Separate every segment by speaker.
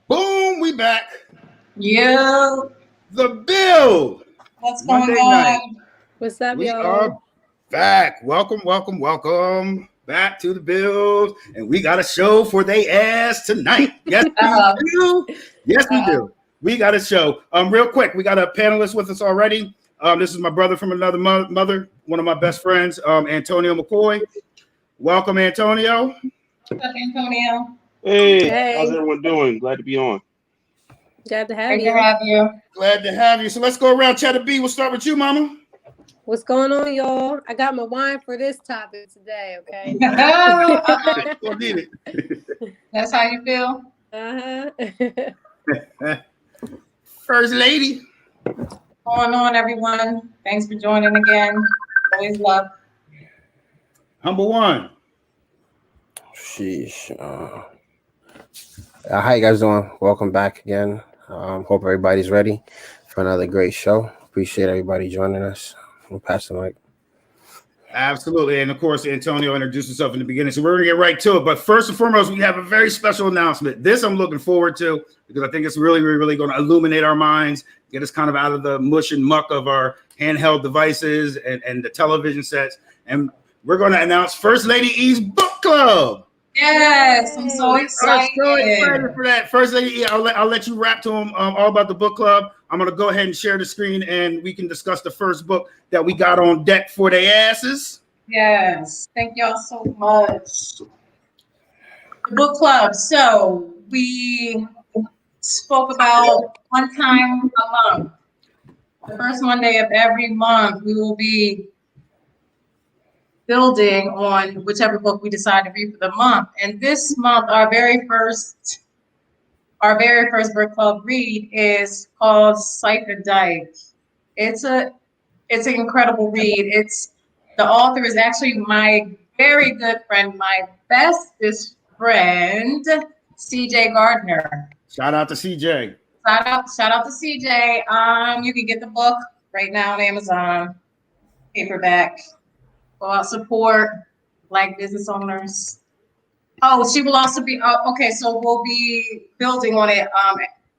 Speaker 1: Boom, we back.
Speaker 2: Yo,
Speaker 1: The Build.
Speaker 2: what's
Speaker 1: Monday
Speaker 2: going on?
Speaker 1: night.
Speaker 3: What's up,
Speaker 1: We
Speaker 3: y'all?
Speaker 1: are back. Welcome back to The Build. And we got a show for they ass tonight. Yes, we do. Yes, we do. We got a show. Real quick, we got a panelist with us already. This is my brother from another mother, one of my best friends, Antonio McCoy. Welcome, Antonio.
Speaker 2: What's up, Antonio?
Speaker 4: Hey, how's everyone doing? Glad to be on.
Speaker 3: Glad to have
Speaker 2: Great
Speaker 3: you.
Speaker 2: to have you.
Speaker 1: Glad to have you. So let's go around. Chatter B, we'll start with you, mama.
Speaker 3: What's going on, y'all? I got my wine for this topic today, okay?
Speaker 1: We'll need it.
Speaker 2: That's how you feel?
Speaker 1: First lady.
Speaker 2: What's going on, everyone? Thanks for joining again. Always love.
Speaker 1: Humble one.
Speaker 4: Sheesh. How you guys doing? Welcome back again. Hope everybody's ready for another great show. Appreciate everybody joining us. We'll pass the mic.
Speaker 1: Absolutely. And of course, Antonio introduced himself in the beginning. So we're going to get right to it. But first and foremost, we have a very special announcement. This I'm looking forward to because I think it's really going to illuminate our minds, get us kind of out of the mush and muck of our handheld devices and the television sets. And we're going to announce First Lady E's book club.
Speaker 2: Yes, I'm so excited.
Speaker 1: I'm so excited for that. First Lady E, I'll let you rap to him all about the book club. I'm going to go ahead and share the screen and we can discuss the first book that we got on deck for their asses.
Speaker 2: Yes, thank y'all so much. The book club. So we spoke about one time a month. The first Monday of every month, we will be building on whichever book we decide to read for the month. And this month, our very first book club read is called Psychedelic. It's an incredible read. The author is actually my very good friend, my bestest friend, CJ Gardner.
Speaker 1: Shout out to CJ.
Speaker 2: Shout out to CJ. You can get the book right now on Amazon, paperback. Go out, support Black business owners. Oh, she will also be okay. So we'll be building on it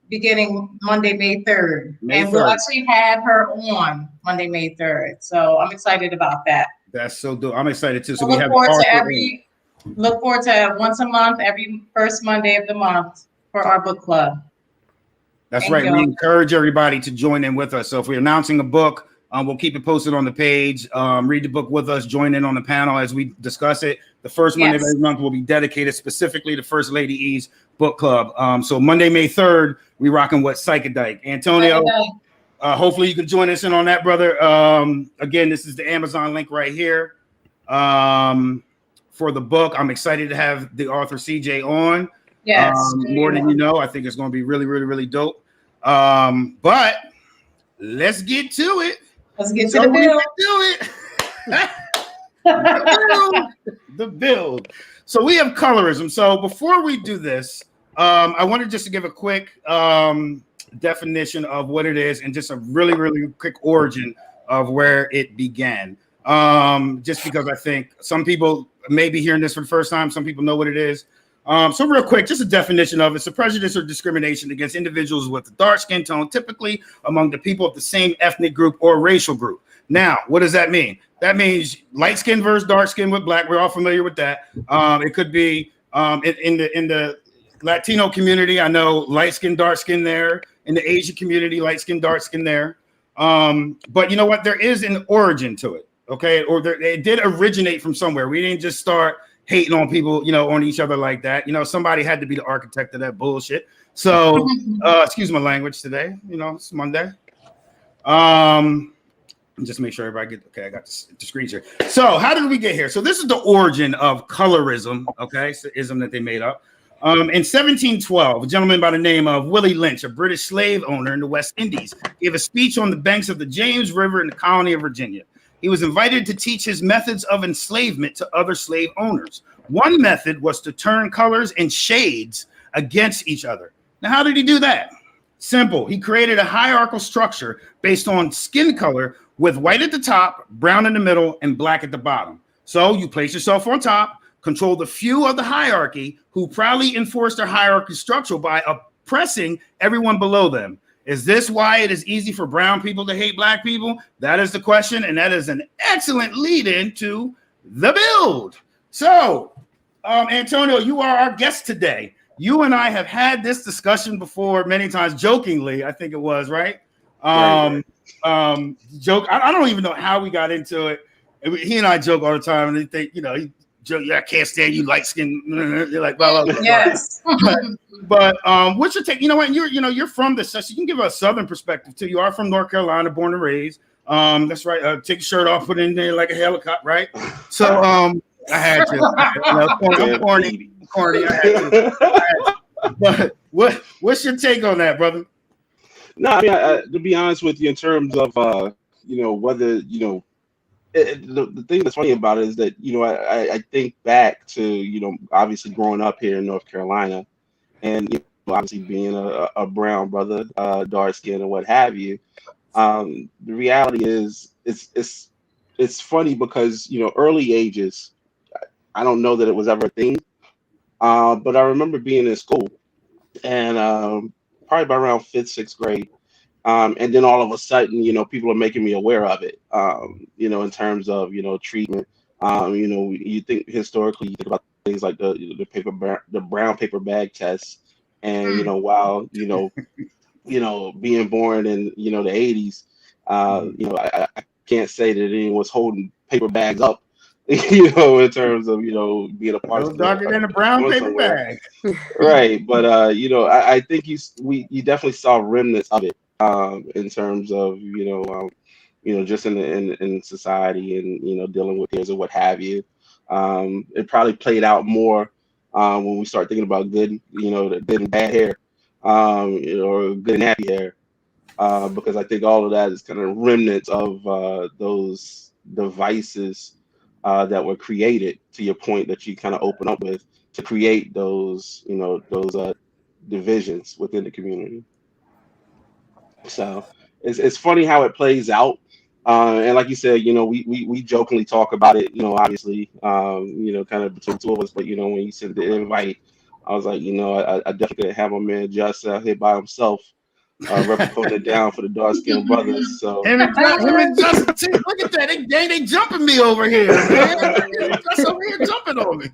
Speaker 2: beginning Monday, May 3rd. We'll actually have her on Monday, May 3rd. So I'm excited about that.
Speaker 1: That's so dope. I'm excited too. So
Speaker 2: look forward to once a month, every first Monday of the month for our book club.
Speaker 1: That's right. We encourage everybody to join in with us. So if we're announcing a book, we'll keep it posted on the page. Read the book with us. Join in on the panel as we discuss it. The first Monday of every month will be dedicated specifically to First Lady E's book club. So Monday, May 3rd, we rocking with Psychedelic. Antonio, hopefully you can join us in on that, brother. Again, this is the Amazon link right here for the book. I'm excited to have the author CJ on.
Speaker 2: Yes.
Speaker 1: More than you know. I think it's going to be really dope. But let's get to it.
Speaker 2: Let's get to the build.
Speaker 1: The build. So we have colorism. So before we do this, I wanted just to give a quick definition of what it is and just a really quick origin of where it began. Just because I think some people may be hearing this for the first time. Some people know what it is. So real quick, just a definition of it. It's a prejudice or discrimination against individuals with a dark skin tone, typically among the people of the same ethnic group or racial group. Now, what does that mean? That means light skin versus dark skin with black. We're all familiar with that. It could be in the Latino community. I know light skin, dark skin there. In the Asian community, light skin, dark skin there. But you know what? There is an origin to it. Okay, or it did originate from somewhere. We didn't just start hating on people, on each other like that. Somebody had to be the architect of that bullshit. So, excuse my language today. It's Monday. Just make sure everybody I got the screens here. So how did we get here? So this is the origin of colorism. Okay, it's the ism that they made up. In 1712, a gentleman by the name of Willie Lynch, a British slave owner in the West Indies, gave a speech on the banks of the James River in the colony of Virginia. He was invited to teach his methods of enslavement to other slave owners. One method was to turn colors and shades against each other. Now, how did he do that? Simple. He created a hierarchical structure based on skin color with white at the top, brown in the middle, and black at the bottom. So you place yourself on top, control the few of the hierarchy who proudly enforce their hierarchy structure by oppressing everyone below them. Is this why it is easy for brown people to hate black people? That is the question, and that is an excellent lead-in to the build. So, Antonio, you are our guest today. You and I have had this discussion before many times, jokingly, I think it was, right? Joke. I don't even know how we got into it. He and I joke all the time, and they think, he joke, I can't stand you light skin. You're like, blah, blah, blah.
Speaker 2: Yes.
Speaker 1: but what's your take? You know what? You're from the, so you can give a Southern perspective too. You are from North Carolina, born and raised. That's right. Take your shirt off, put it in there like a helicopter, right? So I had to. I'm corny. I had to. But what's your take on that, brother?
Speaker 5: No, I mean, to be honest with you, in terms of whether the thing that's funny about it is that I think back to obviously growing up here in North Carolina, and obviously being a brown brother, dark skin and what have you. The reality is it's funny because early ages, I don't know that it was ever a thing, but I remember being in school and probably by around 5th, 6th grade. And then all of a sudden, people are making me aware of it, in terms of, treatment. You think historically, you think about things like the brown paper bag test. And, while, being born in, the 80s, I can't say that anyone was holding paper bags up, in terms of, being a part of
Speaker 1: darker than a brown paper bag.
Speaker 5: Right. But, I think you definitely saw remnants of it. In terms of just in society and dealing with peers or what have you, it probably played out more when we start thinking about good and bad hair, or good and happy hair, because I think all of that is kind of remnants of those devices that were created, to your point that you kind of open up with, to create those divisions within the community. So it's funny how it plays out, and like you said, we jokingly talk about it, obviously, kind of between two of us. But when you sent the invite, I was like, I definitely could have my man Just out here by himself, holding it down for the dark skinned brothers. So
Speaker 1: him and Justin, look at that, they jumping me over here, man. Just over here jumping on me.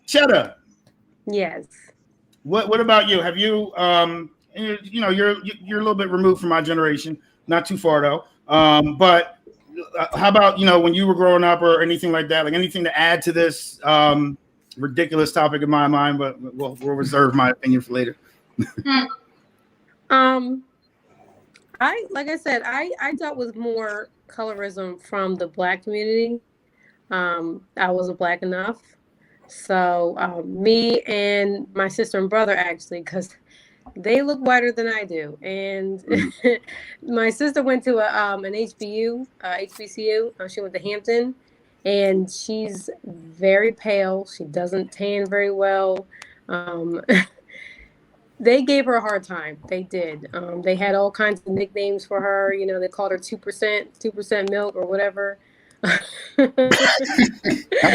Speaker 1: Cheddar.
Speaker 3: Yes.
Speaker 1: What about you? Have you you're a little bit removed from my generation, not too far though. But how about when you were growing up or anything like that? Like anything to add to this ridiculous topic in my mind? But we'll reserve my opinion for later.
Speaker 3: I dealt with more colorism from the Black community. I wasn't Black enough, so me and my sister and brother actually, because they look whiter than I do. And my sister went to an HBCU. She went to Hampton, and she's very pale. She doesn't tan very well. They gave her a hard time. They did. They had all kinds of nicknames for her. They called her 2% milk or whatever.
Speaker 1: I'm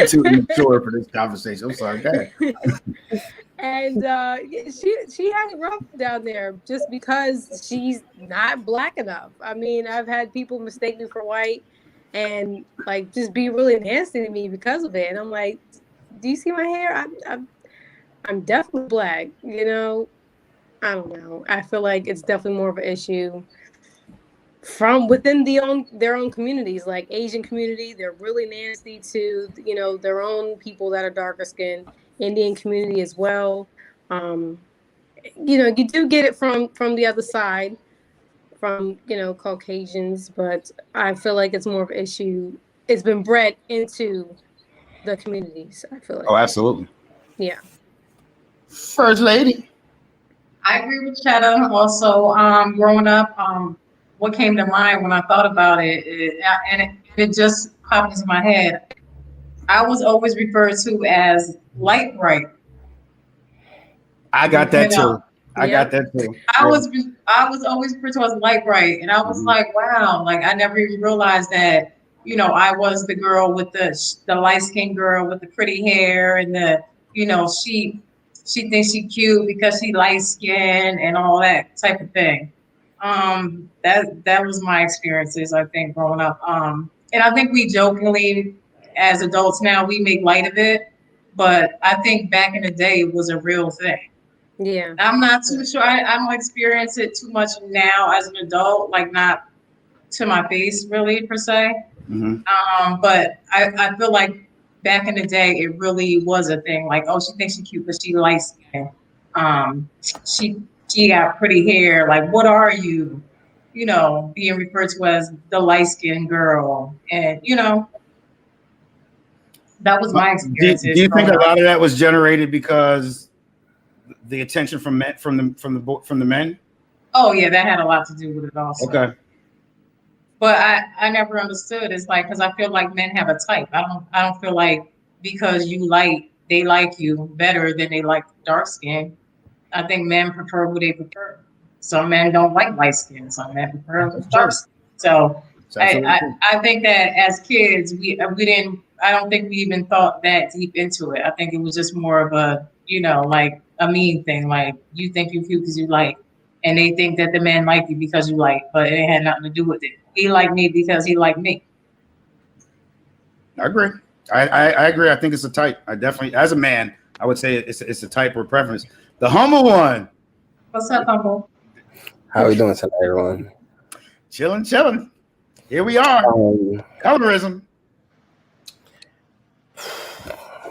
Speaker 1: too immature for this conversation. I'm sorry. Go ahead.
Speaker 3: And she had it rough down there just because she's not Black enough. I mean, I've had people mistake me for white and like just be really nasty to me because of it. And I'm like, do you see my hair? I'm definitely Black. I don't know. I feel like it's definitely more of an issue from within their own communities, like Asian community, they're really nasty to, you know, their own people that are darker skinned. Indian community as well. Um, you know, you do get it from the other side, from, you know, Caucasians, but I feel like it's more of an issue. It's been bred into the communities, I feel like.
Speaker 1: Oh, absolutely.
Speaker 3: Yeah.
Speaker 1: First lady.
Speaker 2: I agree with Chetta. Also, growing up, what came to mind when I thought about it just popped into my head. I was always referred to as light bright.
Speaker 1: I got that
Speaker 2: You know,
Speaker 1: too. I got that too.
Speaker 2: I was always referred to as light bright, and I was like, wow, like I never even realized that, you know, I was the girl with the light skinned girl with the pretty hair and the, you know, she thinks she cute because she light skinned and all that type of thing. That was my experiences, I think, growing up. And I think we jokingly, as adults now, we make light of it, but I think back in the day it was a real thing.
Speaker 3: Yeah.
Speaker 2: I'm not too sure. I don't experience it too much now as an adult, like not to my face really per se. But I feel like back in the day it really was a thing. Like, oh, she thinks she's cute because she light skin. She she got pretty hair. Like, what are you? You know, being referred to as the light skinned girl, and you know, that was my
Speaker 1: Do
Speaker 2: experiences.
Speaker 1: you think
Speaker 2: growing
Speaker 1: a
Speaker 2: up.
Speaker 1: lot of that was generated because the attention from men, from the men?
Speaker 2: Oh yeah, that had a lot to do with it also.
Speaker 1: Okay.
Speaker 2: But I never understood. It's like, because I feel like men have a type. I don't feel like because they like you better than they like dark skin. I think men prefer who they prefer. Some men don't like light skin. Some men prefer dark skin. So I think that as kids we didn't. I don't think we even thought that deep into it. I think it was just more of a, you know, like a mean thing. Like, you think you're cute because you like, and they think that the man like you because you like, but it had nothing to do with it. He liked me because he liked me.
Speaker 1: I agree. I agree. I think it's a type. I definitely, as a man, I would say it's a type or preference. The humble one.
Speaker 2: What's up, Humble?
Speaker 4: How are we doing tonight, everyone?
Speaker 1: Chilling. Here we are. Colorism.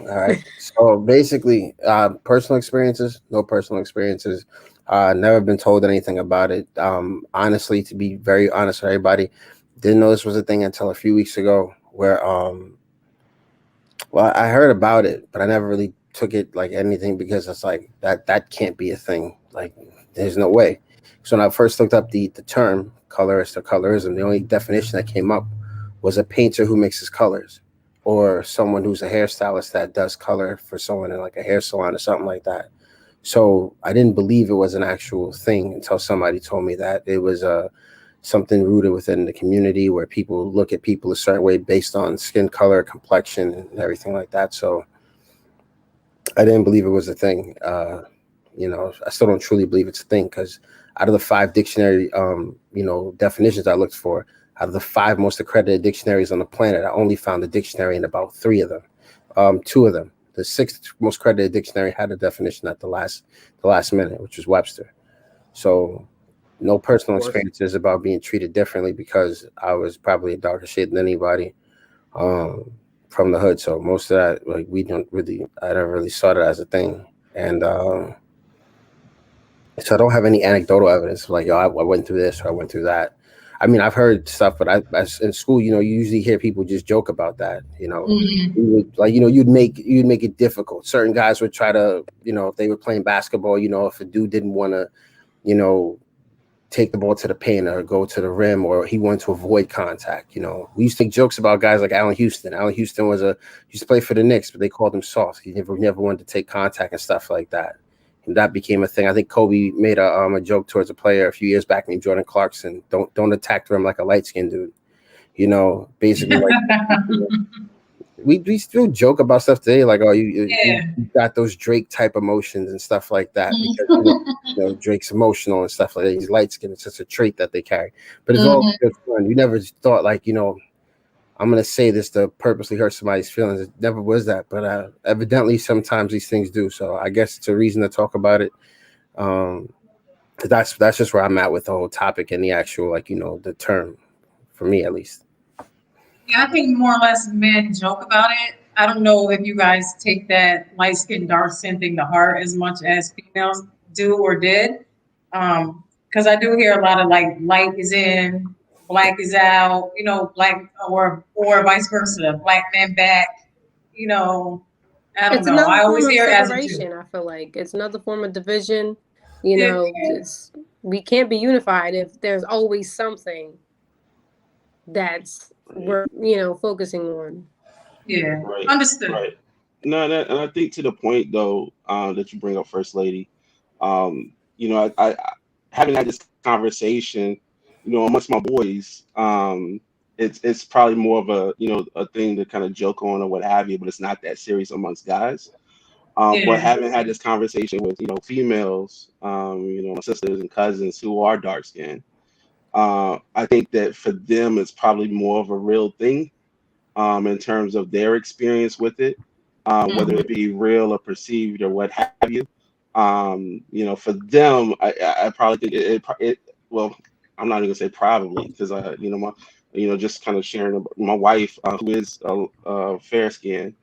Speaker 4: All right. So basically, personal experiences, no personal experiences. Never been told anything about it. Honestly, to be very honest with everybody, didn't know this was a thing until a few weeks ago where, well, I heard about it, but I never really took it like anything because it's like that can't be a thing. Like, there's no way. So when I first looked up the term colorist or colorism, the only definition that came up was a painter who mixes colors, or someone who's a hairstylist that does color for someone in like a hair salon or something like that. So I didn't believe it was an actual thing until somebody told me that it was something rooted within the community where people look at people a certain way based on skin color, complexion, and everything like that. So I didn't believe it was a thing. You know, I still don't truly believe it's a thing because out of the 5 dictionary, you know, definitions I looked for, out of the 5 most accredited dictionaries on the planet, I only found a dictionary in about 3 of them. 2 of them. The 6th most credited dictionary had a definition at the last minute, which was Webster. So no personal experiences about being treated differently because I was probably a darker shade than anybody from the hood. So most of that, like, I never really saw it as a thing. And so I don't have any anecdotal evidence like, yo, I went through this or I went through that. I mean, I've heard stuff, but I in school, you know, you usually hear people just joke about that. You know, you'd make it difficult. Certain guys would try to, you know, if they were playing basketball, you know, if a dude didn't want to, you know, take the ball to the paint or go to the rim, or he wanted to avoid contact. You know, we used to make jokes about guys like Allen Houston. Allen Houston used to play for the Knicks, but they called him soft. He never wanted to take contact and stuff like that. And that became a thing. I think Kobe made a joke towards a player a few years back named Jordan Clarkson. Don't attack the rim like a light skinned dude. You know, basically like we still joke about stuff today, like, oh, you got those Drake type emotions and stuff like that because you know, Drake's emotional and stuff like that. He's light skinned. It's just a trait that they carry. But it's all good fun. You never thought like, you know, I'm gonna say this to purposely hurt somebody's feelings. It never was that, but evidently sometimes these things do. So I guess it's a reason to talk about it. That's just where I'm at with the whole topic and the actual, like, the term, for me at least.
Speaker 2: Yeah, I think more or less men joke about it. I don't know if you guys take that light skin, dark skin thing to heart as much as females do or did. Because I do hear a lot of like light is in, black is out, black or vice versa, black man back, I don't
Speaker 3: It's
Speaker 2: know.
Speaker 3: another
Speaker 2: I
Speaker 3: form
Speaker 2: always
Speaker 3: of
Speaker 2: hear it as a
Speaker 3: separation.
Speaker 2: Jew.
Speaker 3: I feel like it's another form of division.
Speaker 2: Yeah,
Speaker 3: We can't be unified if there's always something that's we're focusing on.
Speaker 2: yeah,
Speaker 5: Right,
Speaker 2: understood.
Speaker 5: right. No, and I think to the point though, that you bring up, First Lady, I having had this conversation, amongst my boys, it's probably more of a thing to kind of joke on or what have you, but it's not that serious amongst guys. But
Speaker 2: Yeah.
Speaker 5: having had this conversation with females, my sisters and cousins who are dark skinned, I think that for them it's probably more of a real thing, in terms of their experience with it, whether
Speaker 2: Mhm.
Speaker 5: it be real or perceived or what have you. For them, I probably think it well, I'm not even gonna say probably, because just kind of sharing about my wife, who is fair skinned.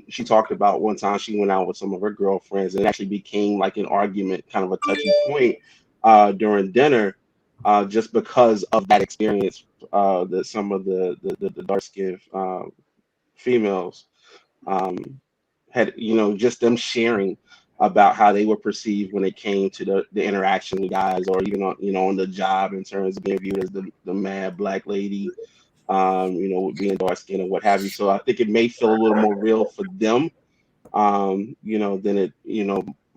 Speaker 5: She talked about one time she went out with some of her girlfriends, and it actually became like an argument, kind of a touchy point, during dinner, just because of that experience, that some of the dark skinned females, um, had, just them sharing about how they were perceived when it came to the interaction with guys, or even on the job, in terms of being viewed as the mad black lady, with being dark skinned and what have you. So I think it may feel a little more real for them, than it,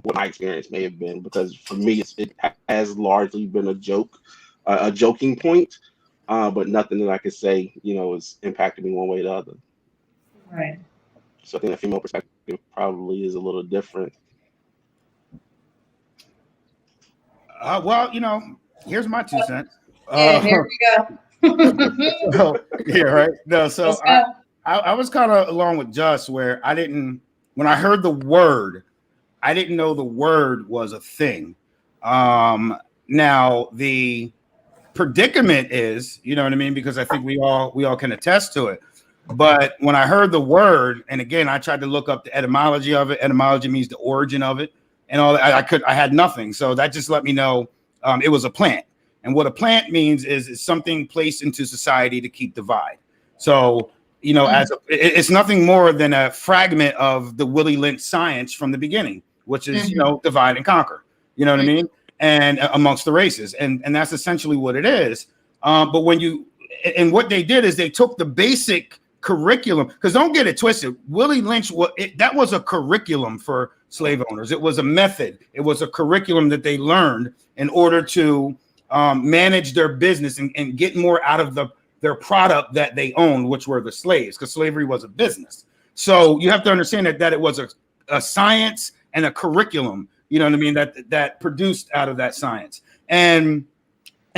Speaker 5: what my experience may have been, because for me, it has largely been a joke, a joking point, but nothing that I could say, is impacting me one way or the other.
Speaker 2: Right.
Speaker 5: So I think the female perspective probably is a little different.
Speaker 1: Well, here's my 2 cents.
Speaker 2: And here we go.
Speaker 1: So, yeah, right. No, so
Speaker 2: Let's go.
Speaker 1: I was kind of along with Just, where when I heard the word, I didn't know the word was a thing. Now the predicament is, you know what I mean, because I think we all can attest to it. But when I heard the word, and again, I tried to look up the etymology of it. Etymology means the origin of it, and all that. I had nothing, so that just let me know it was a plant. And what a plant means is it's something placed into society to keep divide. So it's nothing more than a fragment of the Willie Lynch science from the beginning, which is divide and conquer. You know what I mean? And amongst the races, and that's essentially what it is. But what they did is they took the basic curriculum, because don't get it twisted, Willie Lynch, that was a curriculum for slave owners. It was a method. It was a curriculum that they learned in order to manage their business and get more out of their product that they owned, which were the slaves, because slavery was a business. So you have to understand that it was a science and a curriculum, you know what I mean, that produced out of that science. And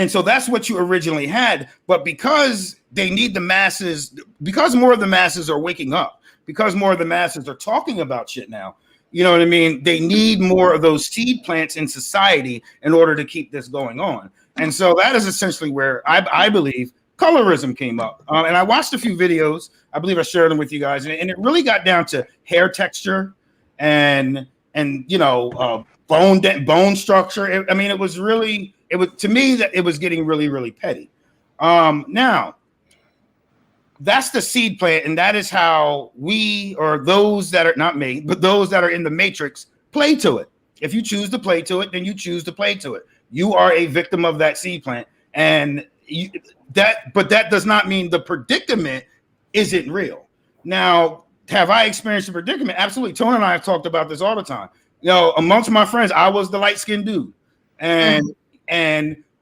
Speaker 1: so that's what you originally had. But because they need the masses, because more of the masses are waking up, because more of the masses are talking about shit now, you know what I mean? They need more of those seed plants in society in order to keep this going on. And so that is essentially where I believe colorism came up. And I watched a few videos. I believe I shared them with you guys. And it really got down to hair texture and bone structure. It was to me that it was getting really, really petty. Now, that's the seed plant, and that is how we, or those that are not me, but those that are in the matrix, play to it. If you choose to play to it, then you choose to play to it. You are a victim of that seed plant, and but that does not mean the predicament isn't real. Now, have I experienced a predicament? Absolutely. Tony and I have talked about this all the time. Amongst my friends, I was the light-skinned dude, and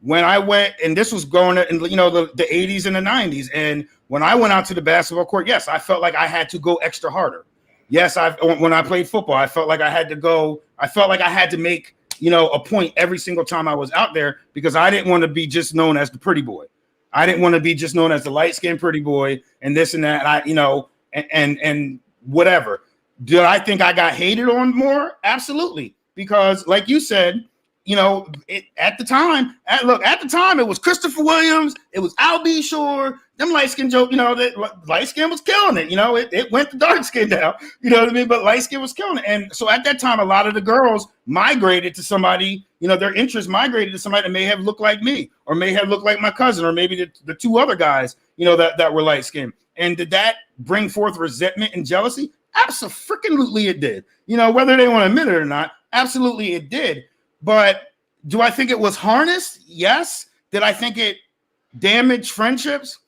Speaker 1: when I went, and this was going in the 80s and the 90s, and when I went out to the basketball court, yes, I felt like I had to go extra harder. Yes, when I played football, I felt like I had to go. I felt like I had to make a point every single time I was out there, because I didn't want to be just known as the pretty boy. I didn't want to be just known as the light-skinned pretty boy and this and that. And whatever. Did I think I got hated on more? Absolutely, because like you said, at the time, it was Christopher Williams, it was Al B. Shore, them light skin joke, that light skin was killing it. It went to dark skin now, you know what I mean? But light skin was killing it. And so at that time, a lot of the girls migrated to somebody, their interest migrated to somebody that may have looked like me, or may have looked like my cousin, or maybe the two other guys, that were light skinned. And did that bring forth resentment and jealousy? Absolutely it did. Whether they want to admit it or not, absolutely it did. But do I think it was harnessed? Yes. Did I think it damaged friendships?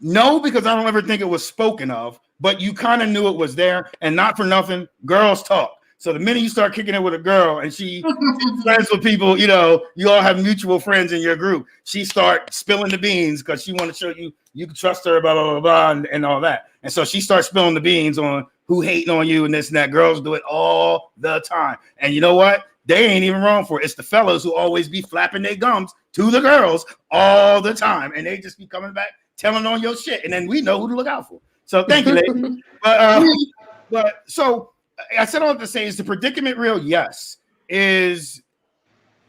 Speaker 1: No, because I don't ever think it was spoken of, but you kind of knew it was there. And not for nothing, girls talk. So the minute you start kicking it with a girl and she's friends with people, you all have mutual friends in your group, she start spilling the beans because she want to show you can trust her, blah, blah, blah, blah, and all that. And so she starts spilling the beans on who hating on you and this and that. Girls do it all the time. And you know what? They ain't even wrong for it. It's the fellas who always be flapping their gums to the girls all the time. And they just be coming back, telling on your shit. And then we know who to look out for. So thank you, lady. But so I said all to say, is the predicament real? Yes.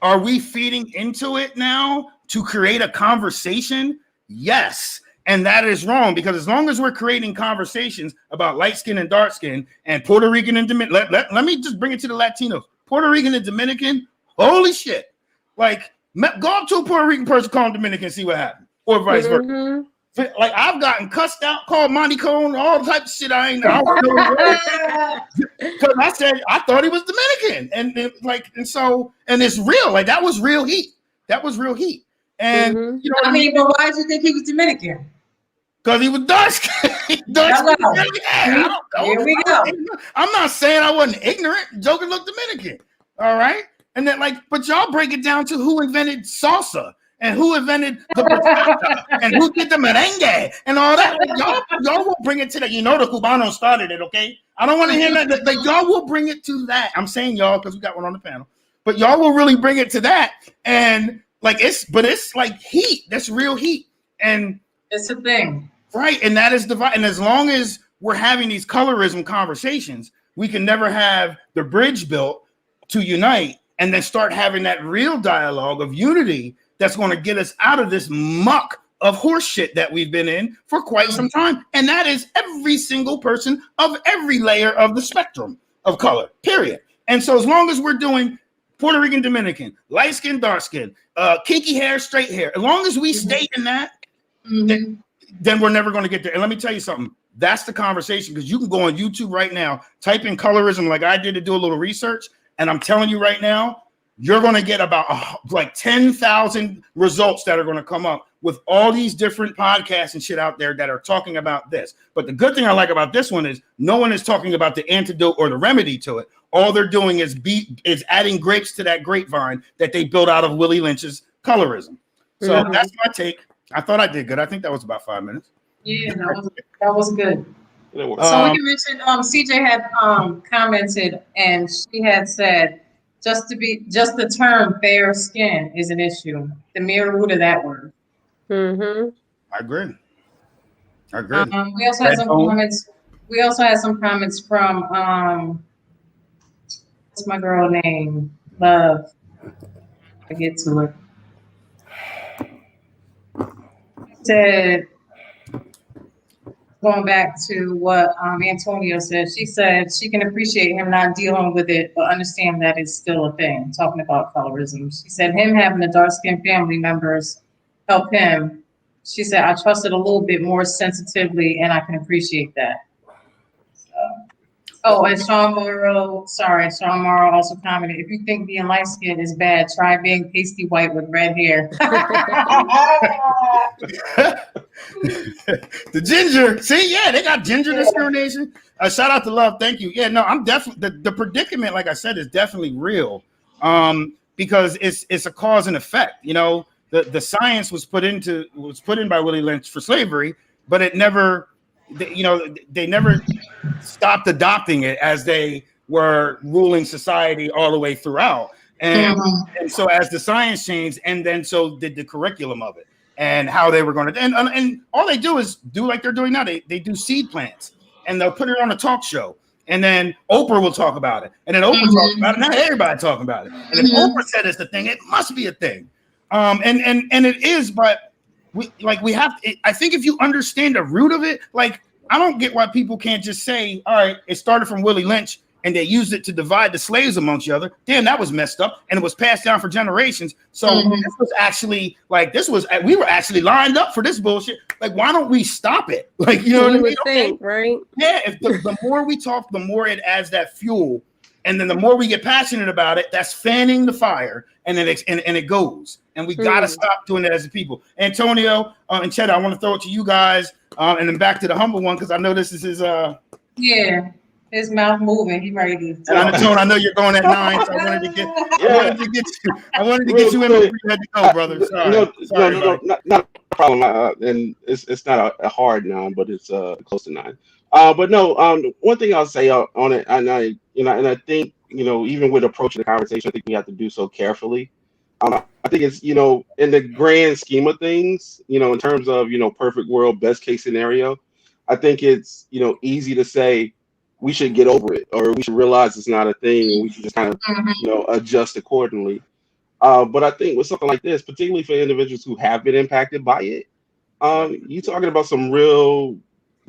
Speaker 1: Are we feeding into it now to create a conversation? Yes. And that is wrong, because as long as we're creating conversations about light skin and dark skin and Puerto Rican and Dominican, let me just bring it to the Latinos. Puerto Rican and Dominican, holy shit. Like, go up to a Puerto Rican person, call them Dominican, see what happens. Or vice versa. Like, I've gotten cussed out, called Monty Cone, all types of shit I don't know. Because I said, I thought he was Dominican. And it's real. Like, that was real heat. And,
Speaker 2: but why did you think he was Dominican?
Speaker 1: Because he was dark skinned.
Speaker 2: Here we go.
Speaker 1: I'm not saying I wasn't ignorant. Joker looked Dominican. All right. And then, but y'all break it down to who invented salsa and who invented the bachata and who did the merengue and all that. Y'all will bring it to that. The Cubanos started it, okay? I don't want to hear that. Y'all will bring it to that. I'm saying y'all because we got one on the panel. But y'all will really bring it to that. And it's like heat. That's real heat. And
Speaker 2: it's a thing.
Speaker 1: Right, and that is divide. And as long as we're having these colorism conversations, we can never have the bridge built to unite and then start having that real dialogue of unity that's going to get us out of this muck of horse shit that we've been in for quite some time. And that is every single person of every layer of the spectrum of color, period. And so as long as we're doing Puerto Rican, Dominican, light skin, dark skin, kinky hair, straight hair, as long as we stay in that, then we're never going to get there. And let me tell you something. That's the conversation, because you can go on YouTube right now, type in colorism like I did to do a little research. And I'm telling you right now, you're going to get about 10,000 results that are going to come up with all these different podcasts and shit out there that are talking about this. But the good thing I like about this one is no one is talking about the antidote or the remedy to it. All they're doing is adding grapes to that grapevine that they built out of Willie Lynch's colorism. So that's my take. I thought I did good. I think that was about 5 minutes.
Speaker 2: Yeah, that was good. So we can mention CJ had commented, and she had said just the term fair skin is an issue. The mere root of that word.
Speaker 1: I agree.
Speaker 2: We also had some comments. We also had some comments from what's my girl name? Love. I get to it. Said, going back to what Antonio said, she said she can appreciate him not dealing with it, but understand that it's still a thing, talking about colorism. She said him having the dark-skinned family members help him. She said, I trust it a little bit more sensitively, and I can appreciate that. And Sean Morrow also commented, if you think being light-skinned is bad, try being pasty white with red hair.
Speaker 1: The ginger, see, yeah, they got ginger discrimination. Shout out to Love, thank you. Yeah, no, I'm definitely, the predicament, like I said, is definitely real, because it's a cause and effect. The science was put in by Willie Lynch for slavery, but it never, they never stopped adopting it as they were ruling society all the way throughout. And so as the science changed, and then so did the curriculum of it and how they were going to, and all they do is do like they're doing now. They do seed plants and they'll put it on a talk show and then Oprah will talk about it, and then Oprah talks about it. Now everybody talking about it, and if Oprah said it's the thing, it must be a thing. And it is, but we have. I think if you understand the root of it, like I don't get why people can't just say, all right, it started from Willie Lynch. And they used it to divide the slaves amongst each other. Damn, that was messed up, and it was passed down for generations. So this was actually we were actually lined up for this bullshit. Like, why don't we stop it? Like, you know what I mean?
Speaker 3: Think, right?
Speaker 1: Yeah. If the more we talk, the more it adds that fuel, and then the more we get passionate about it, that's fanning the fire, and then it goes. And we gotta stop doing that as a people. Antonio and Cheddar, I want to throw it to you guys, and then back to the humble one because I know this is his.
Speaker 2: Yeah. His mouth moving. He ready to.
Speaker 1: And Tone, I know you're going at 9, so I wanted to get you in before you had to go, brother. Sorry.
Speaker 5: No, not a problem. And it's not a hard 9, but it's close to 9. But no, one thing I'll say on it, and I think even with approaching the conversation, I think we have to do so carefully. I think it's in the grand scheme of things, in terms of perfect world, best case scenario. I think it's easy to say we should get over it, or we should realize it's not a thing, and we should just kind of adjust accordingly. But I think with something like this, particularly for individuals who have been impacted by it, you're talking about some real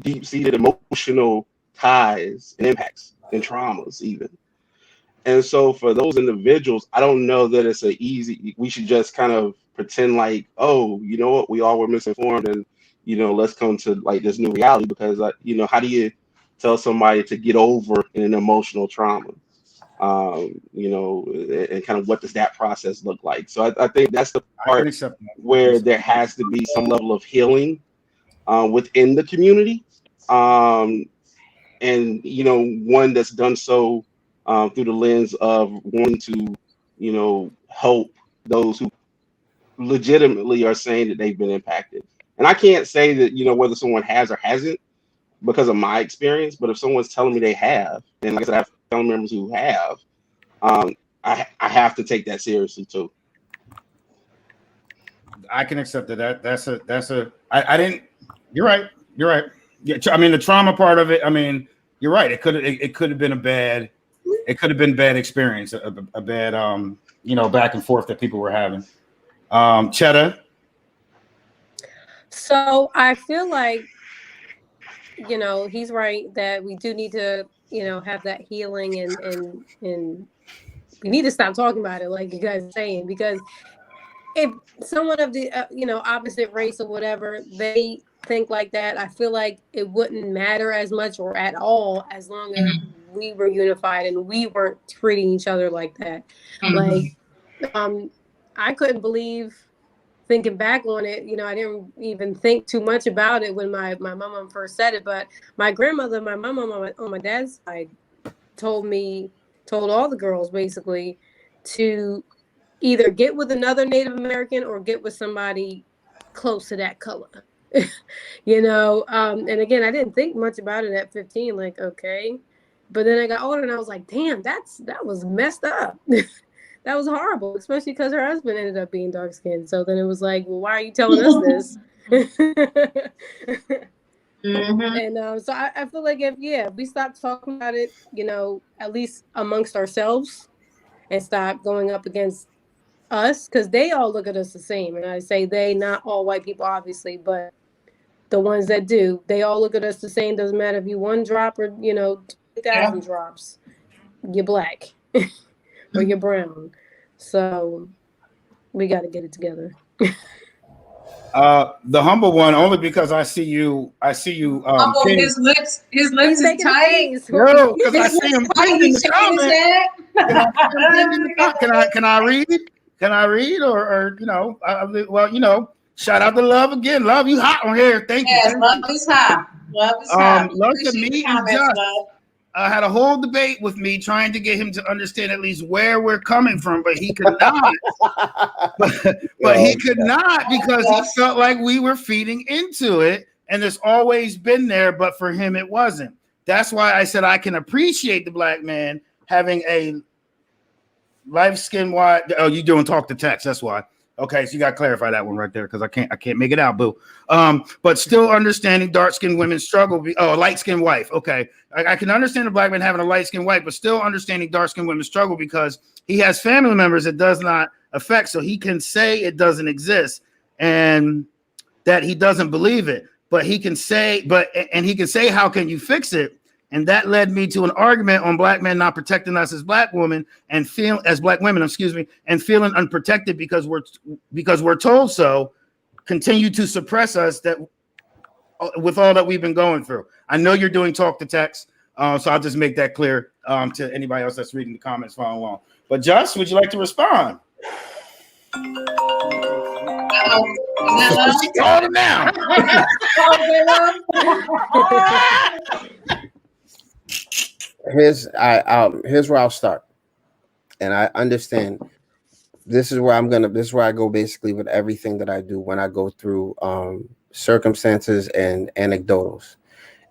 Speaker 5: deep-seated emotional ties and impacts and traumas even. And so for those individuals, I don't know that it's we should just kind of pretend like, oh, you know what, we all were misinformed, and let's come to like this new reality, because how do you tell somebody to get over an emotional trauma, and kind of what does that process look like? So I think that's the part where there has to be some level of healing within the community, and one that's done so through the lens of wanting to help those who legitimately are saying that they've been impacted. And I can't say that whether someone has or hasn't, because of my experience, but if someone's telling me they have, and like I said, I have family members who have, I have to take that seriously too.
Speaker 1: I can accept that. I didn't. You're right. Yeah, I mean the trauma part of it. I mean, you're right. It could have been a bad. It could have been bad experience, a bad back and forth that people were having. Cheddar.
Speaker 3: So I feel like he's right that we do need to have that healing, and we need to stop talking about it, like you guys are saying, because if someone of the opposite race or whatever, they think like that, I feel like it wouldn't matter as much or at all as long as we were unified and we weren't treating each other like that. Like I couldn't believe, thinking back on it, I didn't even think too much about it when my mom first said it, but my grandmother, my mom on my dad's side, told all the girls basically to either get with another Native American or get with somebody close to that color. And again, I didn't think much about it at 15, like, okay. But then I got older and I was like, damn, that was messed up. That was horrible, especially because her husband ended up being dark skinned. So then it was like, well, why are you telling us this? And so I feel like if we stop talking about it, at least amongst ourselves, and stop going up against us, because they all look at us the same. And I say they, not all white people, obviously, but the ones that do, they all look at us the same. Doesn't matter if you 1 drop or 2,000 drops, you're black. Or you're brown. So we got to get it together.
Speaker 1: The humble one, only because I see you.
Speaker 2: His lips is tight.
Speaker 1: No, because I see him in the comment. Can I read? Can I read? Or shout out to Love again. Love, you hot on here. Thank you.
Speaker 2: Yes, Love is hot.
Speaker 1: Love to me and Josh. Had a whole debate with me trying to get him to understand at least where we're coming from, but he could not. but he could not, because he felt like we were feeding into it, and it's always been there, but for him it wasn't. That's why I said I can appreciate the black man having a light skin wide. Oh, you doing talk to text? That's why. Okay, so you got to clarify that one right there because I can't make it out, boo. But still understanding dark-skinned women's struggle. Light-skinned wife. Okay, I can understand a black man having a light-skinned wife, but still understanding dark-skinned women's struggle because he has family members it does not affect. So he can say it doesn't exist and that he doesn't believe it, but he can say, how can you fix it? And that led me to an argument on black men not protecting us as black women and black women, and feeling unprotected because we're told so, continue to suppress us that with all that we've been going through. I know you're doing talk to text, so I'll just make that clear to anybody else that's reading the comments following along. But Just, would you like to respond? She called him now.
Speaker 4: Here's where I'll start, and I understand. This is where I go basically with everything that I do when I go through circumstances and anecdotals.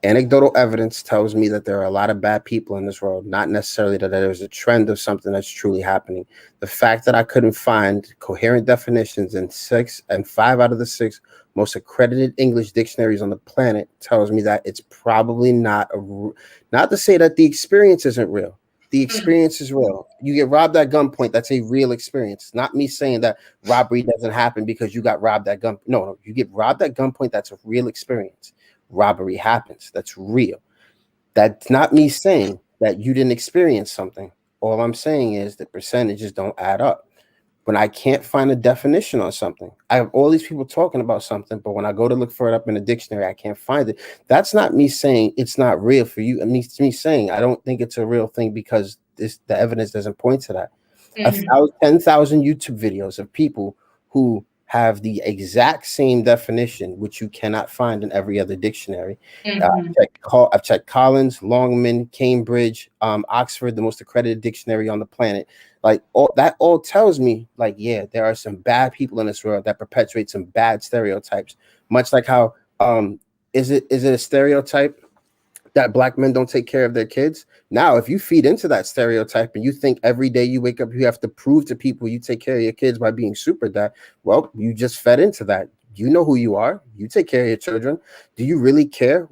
Speaker 4: Anecdotal evidence tells me that there are a lot of bad people in this world, not necessarily that there's a trend of something that's truly happening. The fact that I couldn't find coherent definitions in 5 out of the 6 most accredited English dictionaries on the planet tells me that it's probably not to say that the experience isn't real. The experience is real. You get robbed at gunpoint. That's a real experience. Not me saying that robbery doesn't happen because you got robbed at gunpoint. No, you get robbed at gunpoint. That's a real experience. Robbery happens. That's real. That's not me saying that you didn't experience something. All I'm saying is the percentages don't add up. When I can't find a definition on something, I have all these people talking about something, but when I go to look for it up in the dictionary, I can't find it. That's not me saying it's not real for you. And me saying I don't think it's a real thing because the evidence doesn't point to that. 10,000 YouTube videos of people who have the exact same definition, which you cannot find in every other dictionary. I've checked Collins, Longman, Cambridge, Oxford, the most accredited dictionary on the planet. Like all tells me, like, yeah, there are some bad people in this world that perpetuate some bad stereotypes. Much like how is it a stereotype that black men don't take care of their kids? Now, if you feed into that stereotype and you think every day you wake up, you have to prove to people you take care of your kids by being super dad, well, you just fed into that. You know who you are. You take care of your children. Do you really care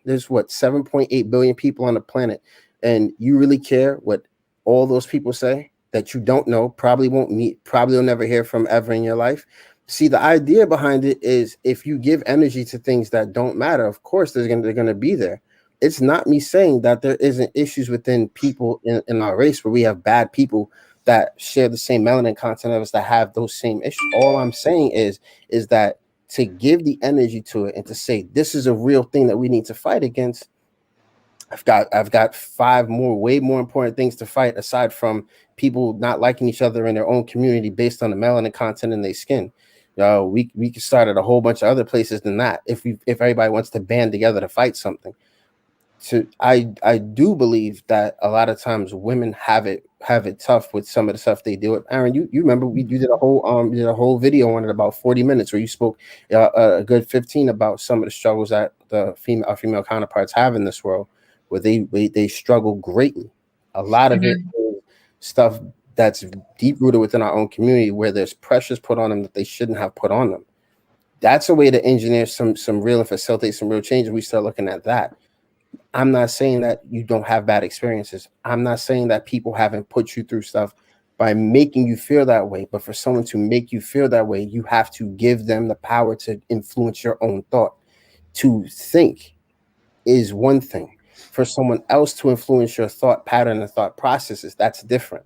Speaker 4: there's 7.8 billion people on the planet, and you really care what all those people say that you don't know, probably won't meet, probably will never hear from ever in your life? See, the idea behind it is if you give energy to things that don't matter, of course they're going to be there. It's not me saying that there isn't issues within people in our race where we have bad people that share the same melanin content of us that have those same issues. All I'm saying is that to give the energy to it and to say this is a real thing that we need to fight against, I've got 5 more, way more important things to fight aside from people not liking each other in their own community based on the melanin content in their skin. We could start at a whole bunch of other places than that if everybody wants to band together to fight something. I do believe that a lot of times women have it tough with some of the stuff they do. Aaron, you remember you did a whole video on it about 40 minutes where you spoke a good 15 about some of the struggles that our female counterparts have in this world, where they struggle greatly. A lot of it is stuff that's deep rooted within our own community where there's pressures put on them that they shouldn't have put on them. That's a way to engineer some real and facilitate some real change. And we start looking at that. I'm not saying that you don't have bad experiences. I'm not saying that people haven't put you through stuff by making you feel that way. But for someone to make you feel that way, you have to give them the power to influence your own thought. To think is one thing. For someone else to influence your thought pattern and thought processes, that's different.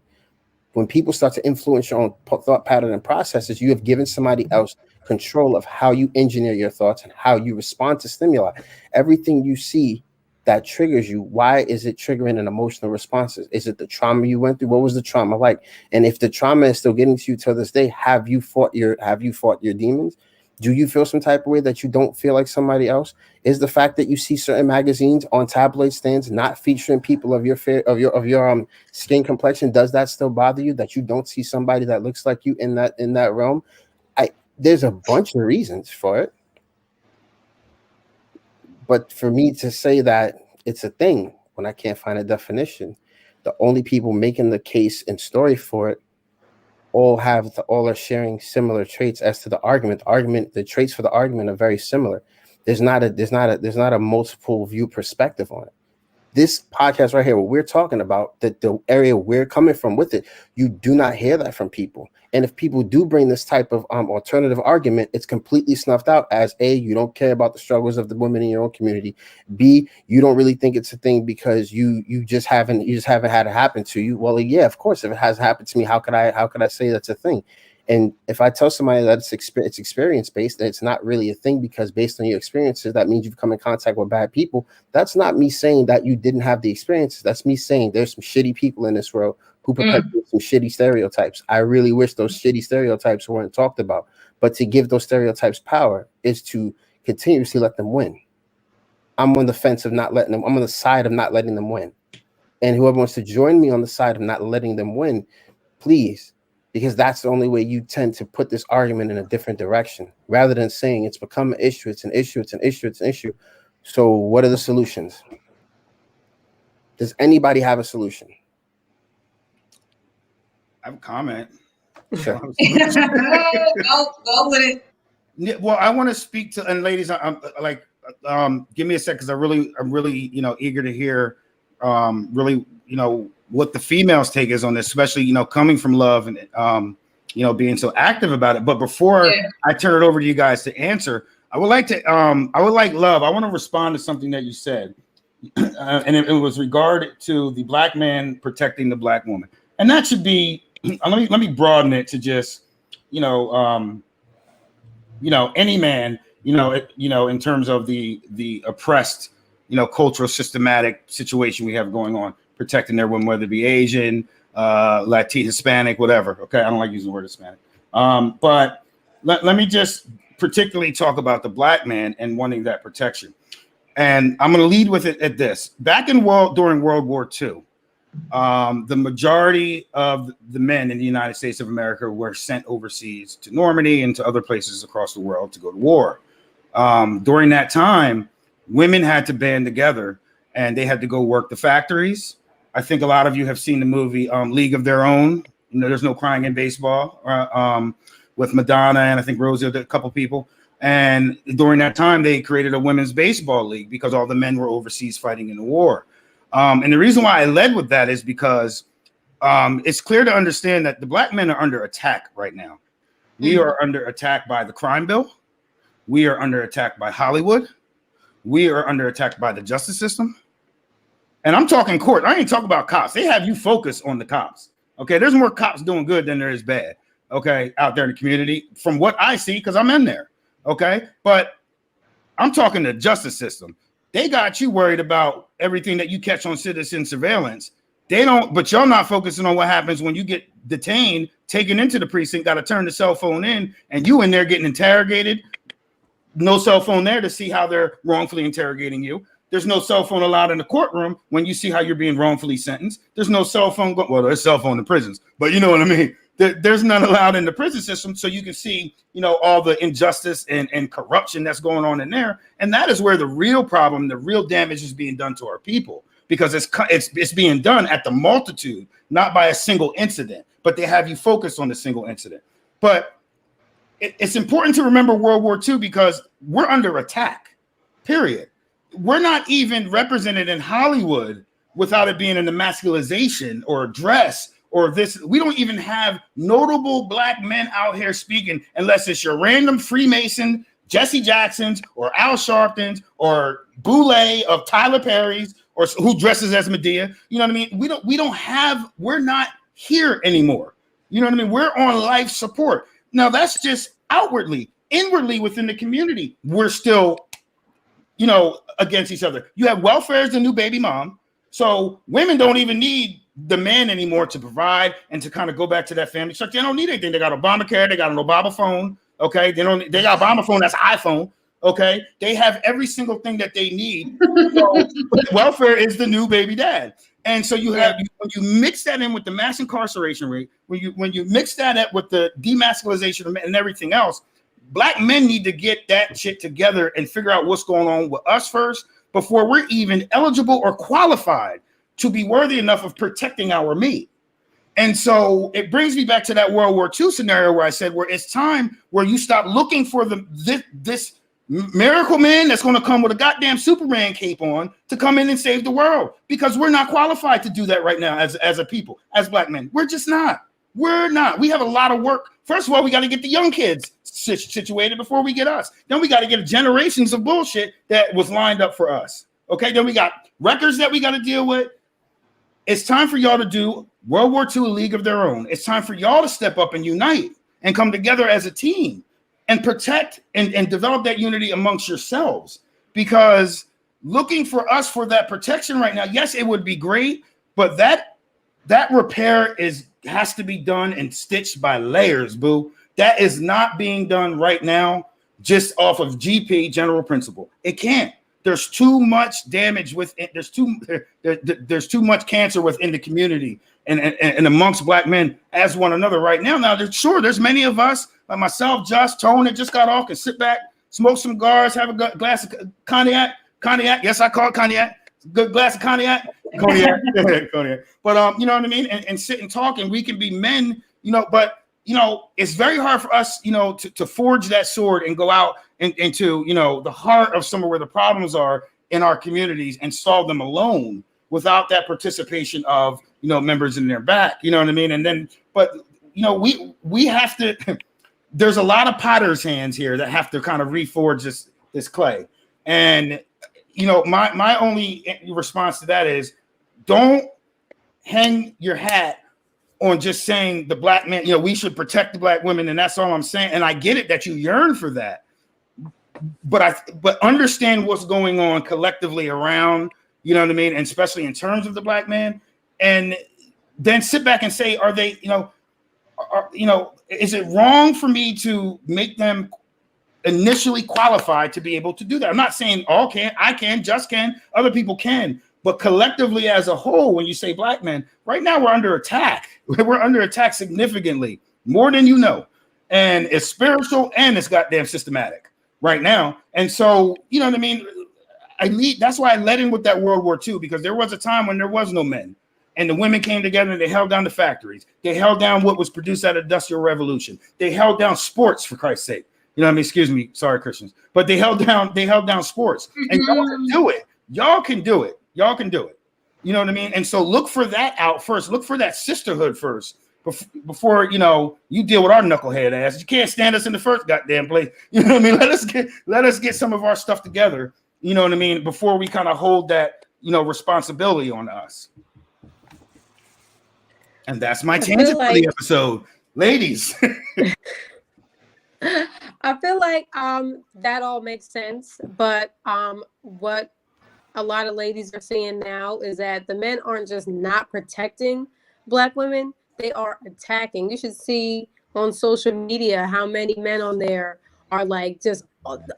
Speaker 4: When people start to influence your own thought pattern and processes, you have given somebody else control of how you engineer your thoughts and how you respond to stimuli. Everything you see that triggers you, why is it triggering an emotional responses? Is it the trauma you went through? What was the trauma like? And if the trauma is still getting to you till this day, have you fought your demons? Do you feel some type of way that you don't feel like somebody else? Is the fact that you see certain magazines on tabloid stands not featuring people of your skin complexion, does that still bother you that you don't see somebody that looks like you in that realm? There's a bunch of reasons for it. But for me to say that it's a thing when I can't find a definition, the only people making the case and story for it all are sharing similar traits as to the argument. The traits for the argument are very similar. There's not a multiple view perspective on it. This podcast right here, what we're talking about, the area we're coming from with it, you do not hear that from people. And if people do bring this type of alternative argument, it's completely snuffed out as A, you don't care about the struggles of the women in your own community. B, you don't really think it's a thing because you just haven't had it happen to you. Well, yeah, of course, if it has happened to me, how could I say that's a thing? And if I tell somebody that it's experience based, and it's not really a thing because based on your experiences, that means you've come in contact with bad people. That's not me saying that you didn't have the experiences. That's me saying there's some shitty people in this world who perpetuate some shitty stereotypes. I really wish those shitty stereotypes weren't talked about. But to give those stereotypes power is to continuously let them win. I'm on the fence of not letting them. I'm on the side of not letting them win. And whoever wants to join me on the side of not letting them win, please. Because that's the only way you tend to put this argument in a different direction, rather than saying it's become an issue, it's an issue, it's an issue, it's an issue. So what are the solutions? Does anybody have a solution?
Speaker 1: I have a comment.
Speaker 4: Sure.
Speaker 2: Go with it.
Speaker 1: Yeah, well, I want to speak to, and ladies, I'm like, give me a sec, because I'm really, eager to hear, really, what the females take is on this, especially, coming from Love and, being so active about it. But before I turn it over to you guys to answer, I would like Love. I want to respond to something that you said. And it was regarded to the black man protecting the black woman. And that should be, let me broaden it to just, any man, in terms of the oppressed, cultural systematic situation we have going on, protecting their women, whether it be Asian, Latino, Hispanic, whatever. Okay, I don't like using the word Hispanic. But let me just particularly talk about the black man and wanting that protection. And I'm going to lead with it at this. Back during World War II, the majority of the men in the United States of America were sent overseas to Normandy and to other places across the world to go to war. During that time, women had to band together and they had to go work the factories. I think a lot of you have seen the movie League of Their Own. There's no crying in baseball, with Madonna and I think Rosie, a couple people. And during that time, they created a women's baseball league because all the men were overseas fighting in the war. And the reason why I led with that is because it's clear to understand that the black men are under attack right now. We are under attack by the crime bill. We are under attack by Hollywood. We are under attack by the justice system. And I'm talking court. I ain't talking about cops. They have you focus on the cops. Okay, there's more cops doing good than there is bad. Okay, out there in the community, from what I see, because I'm in there. Okay, but I'm talking the justice system. They got you worried about everything that you catch on citizen surveillance. They don't, but y'all not focusing on what happens when you get detained, taken into the precinct, got to turn the cell phone in, and you in there getting interrogated. No cell phone there to see how they're wrongfully interrogating you. There's no cell phone allowed in the courtroom when you see how you're being wrongfully sentenced. There's no cell phone. Well, there's cell phone in prisons, but you know what I mean? There's none allowed in the prison system. So you can see, all the injustice and corruption that's going on in there. And that is where the real problem, the real damage is being done to our people, because it's being done at the multitude, not by a single incident, but they have you focused on the single incident. But it's important to remember World War II because we're under attack, period. We're not even represented in Hollywood without it being an emasculization or a dress or this. We don't even have notable black men out here speaking unless it's your random Freemason, Jesse Jacksons or Al Sharptons or Boulay of Tyler Perry's or who dresses as Medea. You know what I mean? We're not here anymore. You know what I mean? We're on life support. Now that's just outwardly. Inwardly within the community, we're still, against each other. You have welfare as the new baby mom. So women don't even need the man anymore to provide and to kind of go back to that family structure. They don't need anything. They got Obamacare. They got an Obama phone. Okay. They got Obama phone. That's iPhone. Okay. They have every single thing that they need. So welfare is the new baby dad. And so when you mix that in with the mass incarceration rate, when you mix that up with the demasculization and everything else, black men need to get that shit together and figure out what's going on with us first before we're even eligible or qualified to be worthy enough of protecting our me. And so it brings me back to that World War II scenario where I said, where it's time where you stop looking for this miracle man that's going to come with a goddamn Superman cape on to come in and save the world, because we're not qualified to do that right now as a people, as Black men. We're just not. We're not. We have a lot of work. First of all, we got to get the young kids situated before we get us. Then we got to get generations of bullshit that was lined up for us. Okay, then we got records that we got to deal with. It's time for y'all to do World War II, a league of their own. It's time for y'all to step up and unite and come together as a team and protect and develop that unity amongst yourselves. Because looking for us for that protection right now, yes, it would be great, but that repair has to be done and stitched by layers, boo. That is not being done right now just off of GP, general principle. It can't. There's too much damage within. There's too much cancer within the community and amongst Black men as one another right now. Now, there's many of us, like myself, Josh, Tone, that just got off, can sit back, smoke some cigars, have a glass of cognac. Yes, I call it cognac. Good glass of cognac. Cognac. But you know what I mean, and sit and talk, and we can be men, But it's very hard for us, to forge that sword and go out into the heart of somewhere where the problems are in our communities and solve them alone without that participation of members in their back. You know what I mean? And then, but we have to. There's a lot of potter's hands here that have to kind of reforge this clay. And my only response to that is, don't hang your hat on just saying the Black man, we should protect the Black women, and that's all I'm saying. And I get it that you yearn for that, but understand what's going on collectively around, you know what I mean, and especially in terms of the Black man, and then sit back and say, are they, is it wrong for me to make them initially qualified to be able to do that? I'm not saying all can, I can, just can, other people can. But collectively as a whole, when you say Black men, right now we're under attack. We're under attack significantly, more than you know. And it's spiritual and it's goddamn systematic right now. And so, you know what I mean? That's why I led in with that World War II, because there was a time when there was no men. And the women came together and they held down the factories. They held down what was produced out of the Industrial Revolution. They held down sports, for Christ's sake. You know what I mean? Excuse me. Sorry, Christians. But they held down sports. And y'all can do it. Y'all can do it. Y'all can do it. You know what I mean? And so look for that out first. Look for that sisterhood first before you deal with our knucklehead ass. You can't stand us in the first goddamn place. You know what I mean? Let us get some of our stuff together. You know what I mean? Before we kind of hold that responsibility on us. And that's my tangent for the episode, ladies.
Speaker 3: I feel like that all makes sense, but what a lot of ladies are saying now is that the men aren't just not protecting Black women, they are attacking. You should see on social media how many men on there are like, just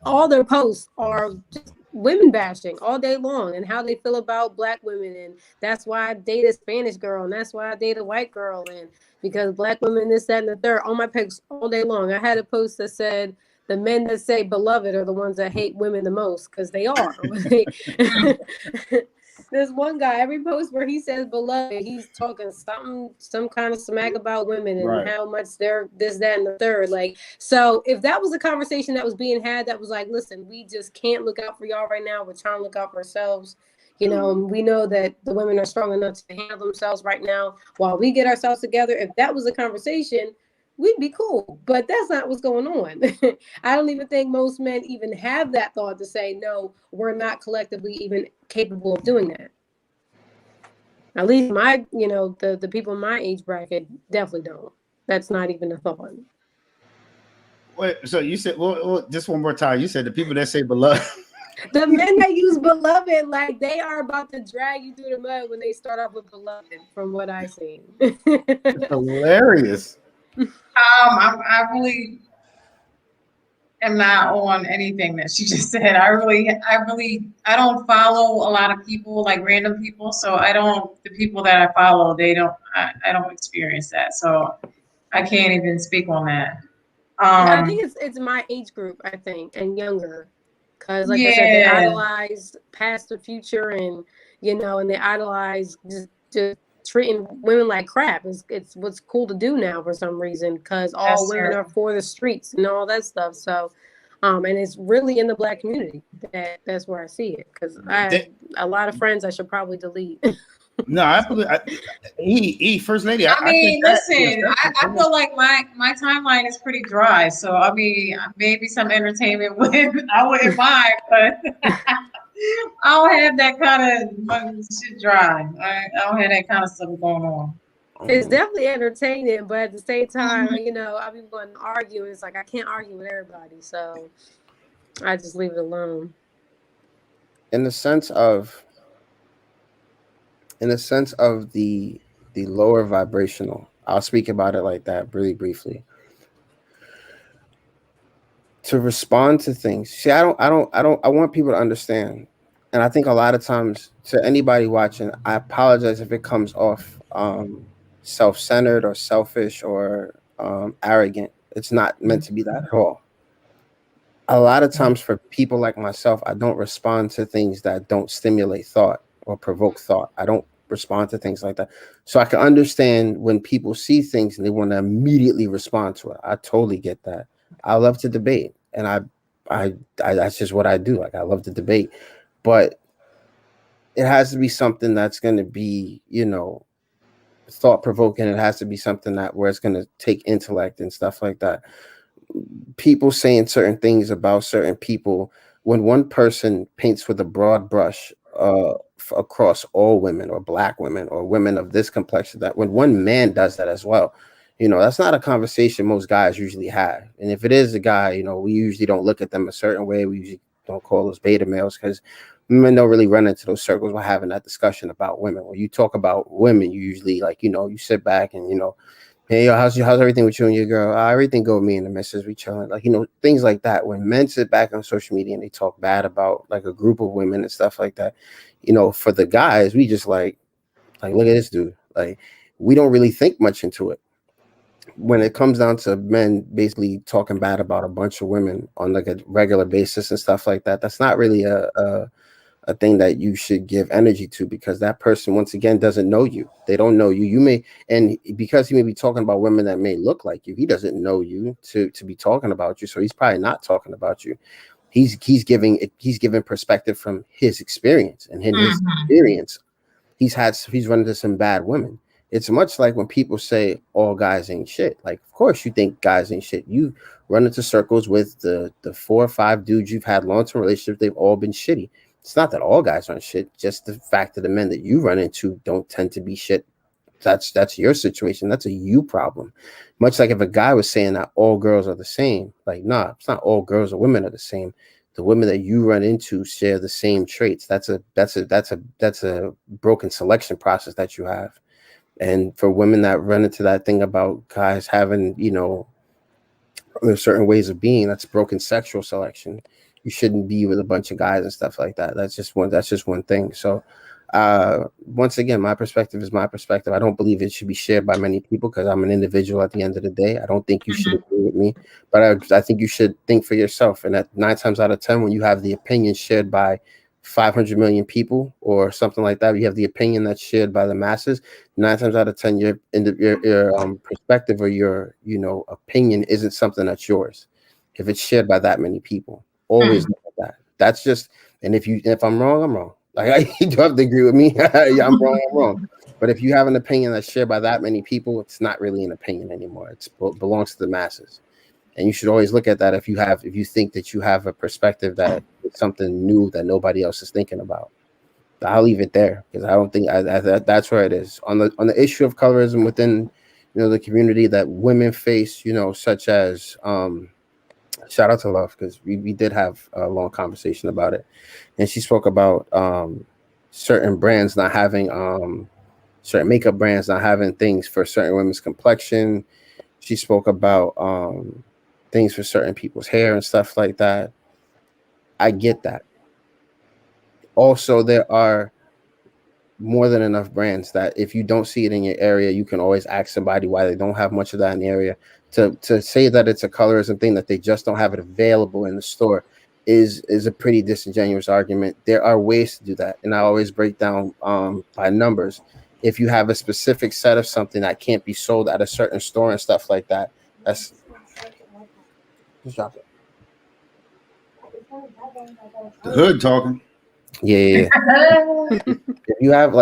Speaker 3: all their posts are just women bashing all day long, and how they feel about Black women, and that's why I date a Spanish girl, and that's why I date a white girl, and because Black women, this, that, and the third, on my posts all day long. I had a post that said, the men that say beloved are the ones that hate women the most, because they are. There's one guy, every post where he says beloved, he's talking some kind of smack about women and right. How much they're this, that, and the third. Like, so if that was a conversation that was being had, that was like, listen, we just can't look out for y'all right now. We're trying to look out for ourselves. We know that the women are strong enough to handle themselves right now while we get ourselves together. If that was a conversation, we'd be cool, but that's not what's going on. I don't even think most men even have that thought to say, no, we're not collectively even capable of doing that. At least the people in my age bracket definitely don't. That's not even a thought.
Speaker 1: Wait, so you said, well, just one more time. You said the people that say beloved.
Speaker 3: The men that use beloved, like they are about to drag you through the mud when they start off with beloved, from what I've seen.
Speaker 1: Hilarious.
Speaker 2: I really am not on anything that she just said. I don't follow a lot of people, like random people. So the people that I follow, I don't experience that. So I can't even speak on that.
Speaker 3: I think it's my age group, I think, and younger. Because like I said, they idolize past or future, and and they idolize just treating women like crap. It's what's cool to do now for some reason, because all women are for the streets and all that stuff. So, and it's really in the Black community that's where I see it, because I have a lot of friends I should probably delete.
Speaker 1: No, I believe First Lady.
Speaker 2: I mean,
Speaker 1: I
Speaker 2: listen, I feel like my timeline is pretty dry. So I mean, maybe some entertainment I wouldn't mind, but I don't have that kind of shit dry. I don't have that kind of stuff going on.
Speaker 3: It's definitely entertaining, but at the same time, you know, I've been going to argue. It's like I can't argue with everybody, so I just leave it alone.
Speaker 4: In the sense of the lower vibrational, I'll speak about it like that really briefly. To respond to things. See, I want people to understand. And I think a lot of times, to anybody watching, I apologize if it comes off self-centered or selfish or arrogant. It's not meant to be that at all. A lot of times for people like myself, I don't respond to things that don't stimulate thought or provoke thought. I don't respond to things like that. So I can understand when people see things and they want to immediately respond to it. I totally get that. I love to debate, and I that's just what I do. Like, I love to debate, but it has to be something that's going to be, you know, thought provoking. It has to be something that where it's going to take intellect and stuff like that. People saying certain things about certain people, when one person paints with a broad brush across all women or Black women or women of this complexion, that when one man does that as well, you know, that's not a conversation most guys usually have. And if it is a guy, you know, we usually don't look at them a certain way. We usually don't call those beta males, because men don't really run into those circles while having that discussion about women. When you talk about women, you usually, like, you know, you sit back and, you know, hey, yo, how's everything with you and your girl? Everything go with me and the missus, we chilling. Like, you know, things like that. When men sit back on social media and they talk bad about like a group of women and stuff like that, you know, for the guys, we just like look at this dude. Like, we don't really think much into it. When it comes down to men basically talking bad about a bunch of women on like a regular basis and stuff like that, that's not really a thing that you should give energy to, because that person, once again, doesn't know you. They don't know you. You may, and because he may be talking about women that may look like you, he doesn't know you to be talking about you. So he's probably not talking about you. He's giving perspective from his experience, and in his experience, he's run into some bad women. It's much like when people say all guys ain't shit. Like, of course you think guys ain't shit. You run into circles with the 4 or 5 dudes you've had long-term relationships. They've all been shitty. It's not that all guys aren't shit. Just the fact that the men that you run into don't tend to be shit. That's your situation. That's a you problem. Much like if a guy was saying that all girls are the same, like, nah, it's not all girls or women are the same. The women that you run into share the same traits. That's a broken selection process that you have. And for women that run into that thing about guys having, you know, there's certain ways of being, that's broken sexual selection. You shouldn't be with a bunch of guys and stuff like that. That's just one thing. So once again, my perspective is my perspective. I don't believe it should be shared by many people, because I'm an individual at the end of the day. I don't think you should agree with me, but I think you should think for yourself. And that 9 times out of 10, when you have the opinion shared by 500 million people or something like that, you have the opinion that's shared by the masses, 9 times out of 10, your perspective or your, you know, opinion isn't something that's yours. If it's shared by that many people, always know that. That's just, and if I'm wrong, I'm wrong. Like, you don't have to agree with me. Yeah, I'm wrong. But if you have an opinion that's shared by that many people, it's not really an opinion anymore. It belongs to the masses. And you should always look at that if you think that you have a perspective that it's something new that nobody else is thinking about. I'll leave it there, because I don't think that's where it is. On the issue of colorism within, you know, the community that women face, you know, such as shout out to Love, because we did have a long conversation about it, and she spoke about certain brands not having certain makeup brands not having things for certain women's complexion. She spoke about things for certain people's hair and stuff like that. I get that. Also, there are more than enough brands that if you don't see it in your area, you can always ask somebody why they don't have much of that in the area. To say that it's a colorism thing, that they just don't have it available in the store, is a pretty disingenuous argument. There are ways to do that, and I always break down by numbers. if you have a specific set of something that can't be sold at a certain store and stuff like that, that's just drop it.
Speaker 1: The hood talking.
Speaker 4: Yeah. If you have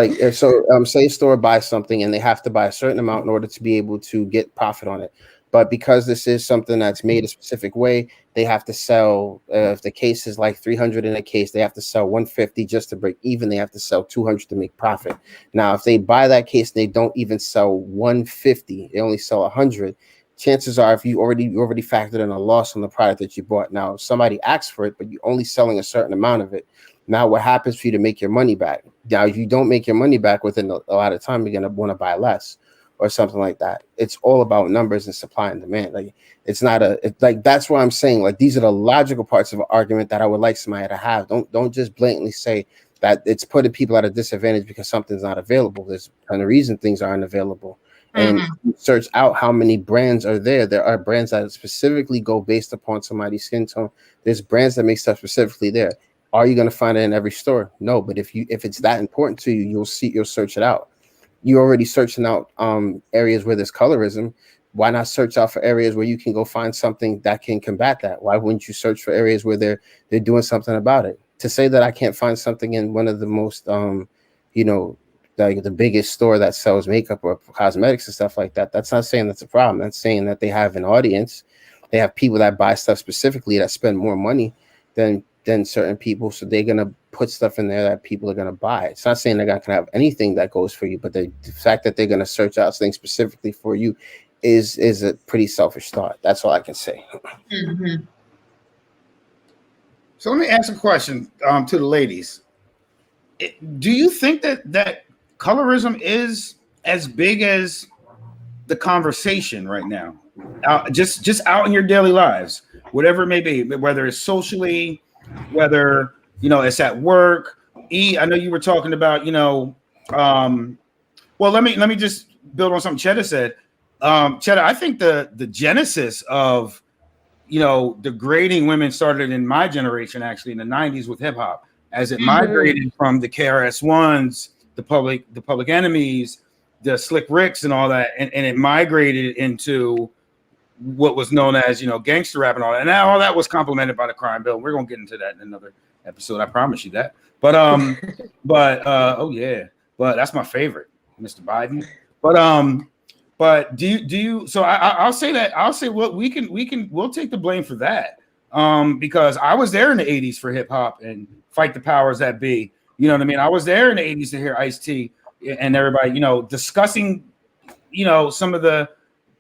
Speaker 4: say a store buys something and they have to buy a certain amount in order to be able to get profit on it. But because this is something that's made a specific way, they have to sell. If the case is like 300 in a case, they have to sell 150 just to break even. They have to sell 200 to make profit. Now, if they buy that case and they don't even sell 150, they only sell 100. Chances are, if you already factored in a loss on the product that you bought. Now, if somebody asks for it, but you're only selling a certain amount of it. Now, what happens for you to make your money back? Now, if you don't make your money back within a lot of time, you're gonna want to buy less or something like that. It's all about numbers and supply and demand. Like it's not that's what I'm saying. Like these are the logical parts of an argument that I would like somebody to have. Don't just blatantly say that it's putting people at a disadvantage because something's not available. There's a reason things aren't available. And search out how many brands are there. There are brands that specifically go based upon somebody's skin tone. There's brands that make stuff specifically there. Are you going to find it in every store? No, but if it's that important to you, you'll search it out. You're already searching out areas where there's colorism. Why not search out for areas where you can go find something that can combat that? Why wouldn't you search for areas where they're doing something about it? To say that I can't find something in one of the most like the biggest store that sells makeup or cosmetics and stuff like that, that's not saying that's a problem. That's saying that they have an audience. They have people that buy stuff specifically that spend more money than certain people, so they're gonna put stuff in there that people are gonna buy. It's not saying they're not gonna have anything that goes for you, but the fact that they're gonna search out things specifically for you is a pretty selfish thought. That's all I can say.
Speaker 2: Mm-hmm.
Speaker 1: So let me ask a question to the ladies. Do you think that colorism is as big as the conversation right now? Just out in your daily lives, whatever it may be, whether it's socially, whether it's at work. I know you were talking about well, let me just build on something Cheddar said. Cheddar, I think the genesis of degrading women started in my generation, actually in the 90s with hip hop, as it migrated from the KRS-Ones, the Public Enemies, the Slick Ricks, and all that, and it migrated into what was known as gangster rap and all that. And now all that was complemented by the crime bill. We're gonna get into that in another episode. I promise you that. But oh yeah, but that's my favorite, Mr. Biden. But do you? So I'll say that. I'll say what we'll take the blame for that. Because I was there in the 80s for hip hop and fight the powers that be. You know what I mean? I was there in the 80s to hear Ice-T and everybody, discussing, some of the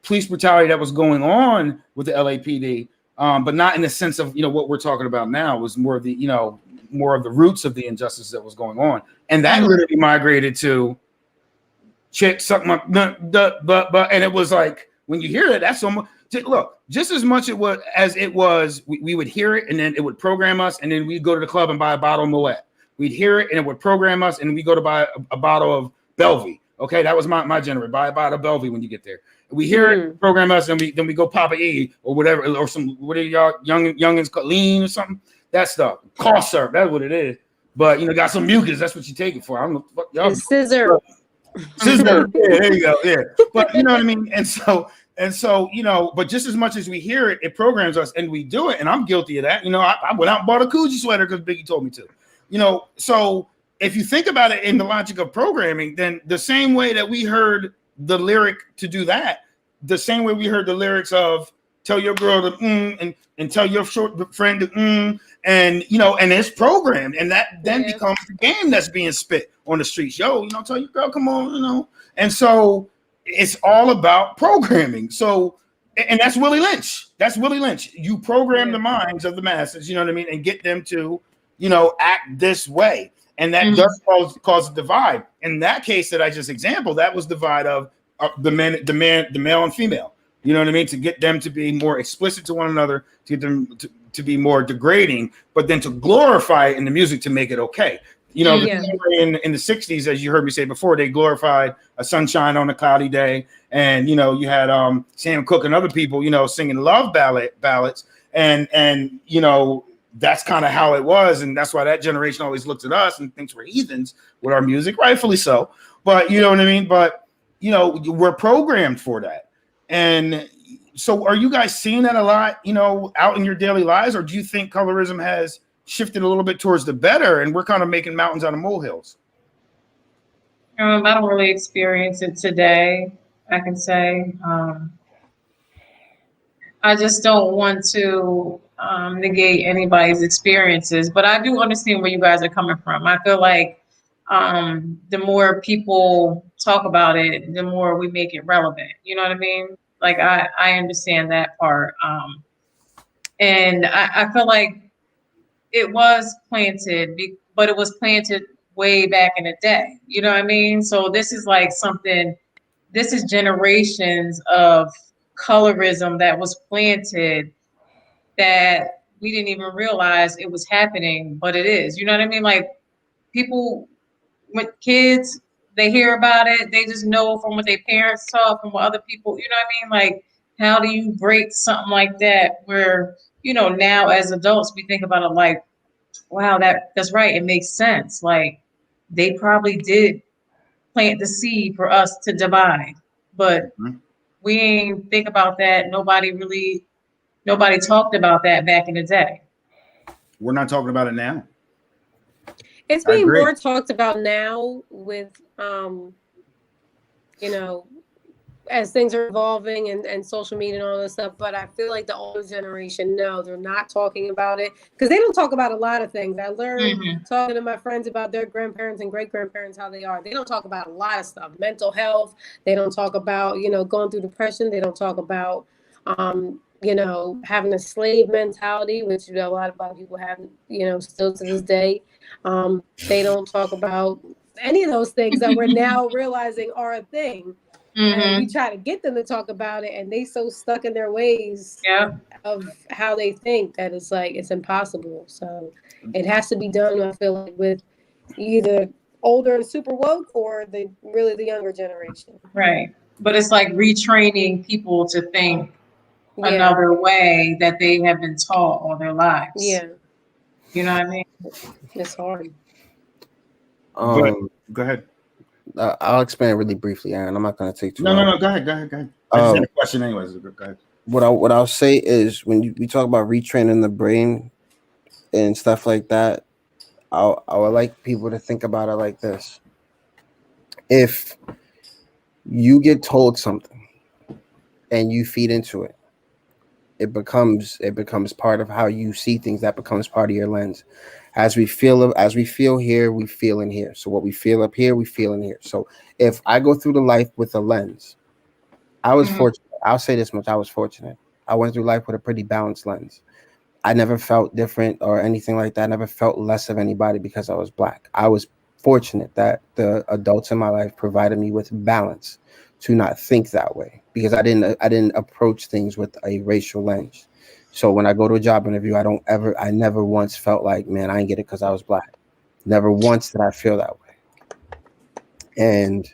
Speaker 1: police brutality that was going on with the LAPD, but not in the sense of what we're talking about now. It was more of the the roots of the injustice that was going on, and that literally migrated to chick suck my but and it was like when you hear it, that's so much. Look, just as much as it was, we would hear it and then it would program us, and then we'd go to the club and buy a bottle of Moet. We'd hear it and it would program us, and we go to buy a bottle of Bellevue. Okay, that was my generation. Buy a bottle of Bellevue when you get there. We hear it, program us, and then we go Papa E or whatever, or some what are y'all youngins called lean or something. That stuff, cough syrup. That's what it is. But got some mucus. That's what you take it for. I don't know. Fuck y'all.
Speaker 3: Scissor.
Speaker 1: Scissor. Yeah, there you go. Yeah, but you know what I mean. And so but just as much as we hear it, it programs us, and we do it. And I'm guilty of that. I went out and bought a Coogee sweater because Biggie told me to. So if you think about it in the logic of programming, then the same way that we heard the lyric to do that, the same way we heard the lyrics of tell your girl to and tell your short friend to and and it's programmed, and that then becomes the game that's being spit on the streets. Yo, tell your girl, come on, and so it's all about programming. So, and that's Willie Lynch. That's Willie Lynch. You program the minds of the masses, and get them to act this way. And that does cause a divide. In that case that I just example, that was divide of the male and female. You know what I mean? To get them to be more explicit to one another, to get them to be more degrading, but then to glorify it in the music to make it okay. In the 60s, as you heard me say before, they glorified a sunshine on a cloudy day. And, you had Sam Cooke and other people, singing love ballads. And that's kind of how it was. And that's why that generation always looks at us and thinks we're heathens with our music, rightfully so. but you know what I mean. But you know, we're programmed for that, and so are you guys seeing that a lot? You know, out in your daily lives, or do you think colorism has shifted a little bit towards the better, and we're kind of making mountains out of molehills?
Speaker 2: I don't really experience it today. I can say I just don't want to negate anybody's experiences, but I do understand where you guys are coming from. I feel like the more people talk about it, the more we make it relevant. You know what I mean? Like I understand that part, and I feel like it was planted, but it was planted way back in the day. You know what I mean? So this is like something. This is generations of colorism that was planted that we didn't even realize it was happening, but it is. You know what I mean? Like people, when kids, they hear about it, they just know from what their parents talk, from what other people, you know what I mean? Like, how do you break something like that where, you know, now as adults, we think about it like, wow, that's right. It makes sense. Like they probably did plant the seed for us to divide, but we ain't think about that. Nobody talked about that back in the day.
Speaker 1: We're not talking about it now.
Speaker 3: It's being more talked about now with, you know, as things are evolving and social media and all this stuff. But I feel like the older generation, no, they're not talking about it because they don't talk about a lot of things. I learned talking to my friends about their grandparents and great grandparents, how they are. They don't talk about a lot of stuff, mental health. They don't talk about, you know, going through depression. They don't talk about, you know, having a slave mentality, which, you know, a lot of Black people have, you know, still to this day. They don't talk about any of those things that we're now realizing are a thing. And we try to get them to talk about it, and they so stuck in their ways of how they think that it's like it's impossible. So it has to be done, I feel like, with either older and super woke or the younger generation.
Speaker 2: Right. But it's like retraining people to think another way that they have been taught all their lives.
Speaker 3: Yeah.
Speaker 2: You know what I mean?
Speaker 3: It's hard.
Speaker 1: Go ahead.
Speaker 4: I'll expand really briefly, Aaron. I'm not going to take too long.
Speaker 1: No. Go ahead. I just had a question anyways. Go ahead.
Speaker 4: What I'll say is when we talk about retraining the brain and stuff like that, I would like people to think about it like this. If you get told something and you feed into it, it becomes part of how you see things. That becomes part of your lens. As we feel here, we feel in here. So what we feel up here, we feel in here. So if I go through the life with a lens, I was fortunate. I'll say this much: I was fortunate. I went through life with a pretty balanced lens. I never felt different or anything like that. I never felt less of anybody because I was Black. I was fortunate that the adults in my life provided me with balance to not think that way, because I didn't approach things with a racial lens. So when I go to a job interview, I never once felt like, man, I ain't get it because I was Black. Never once did I feel that way. And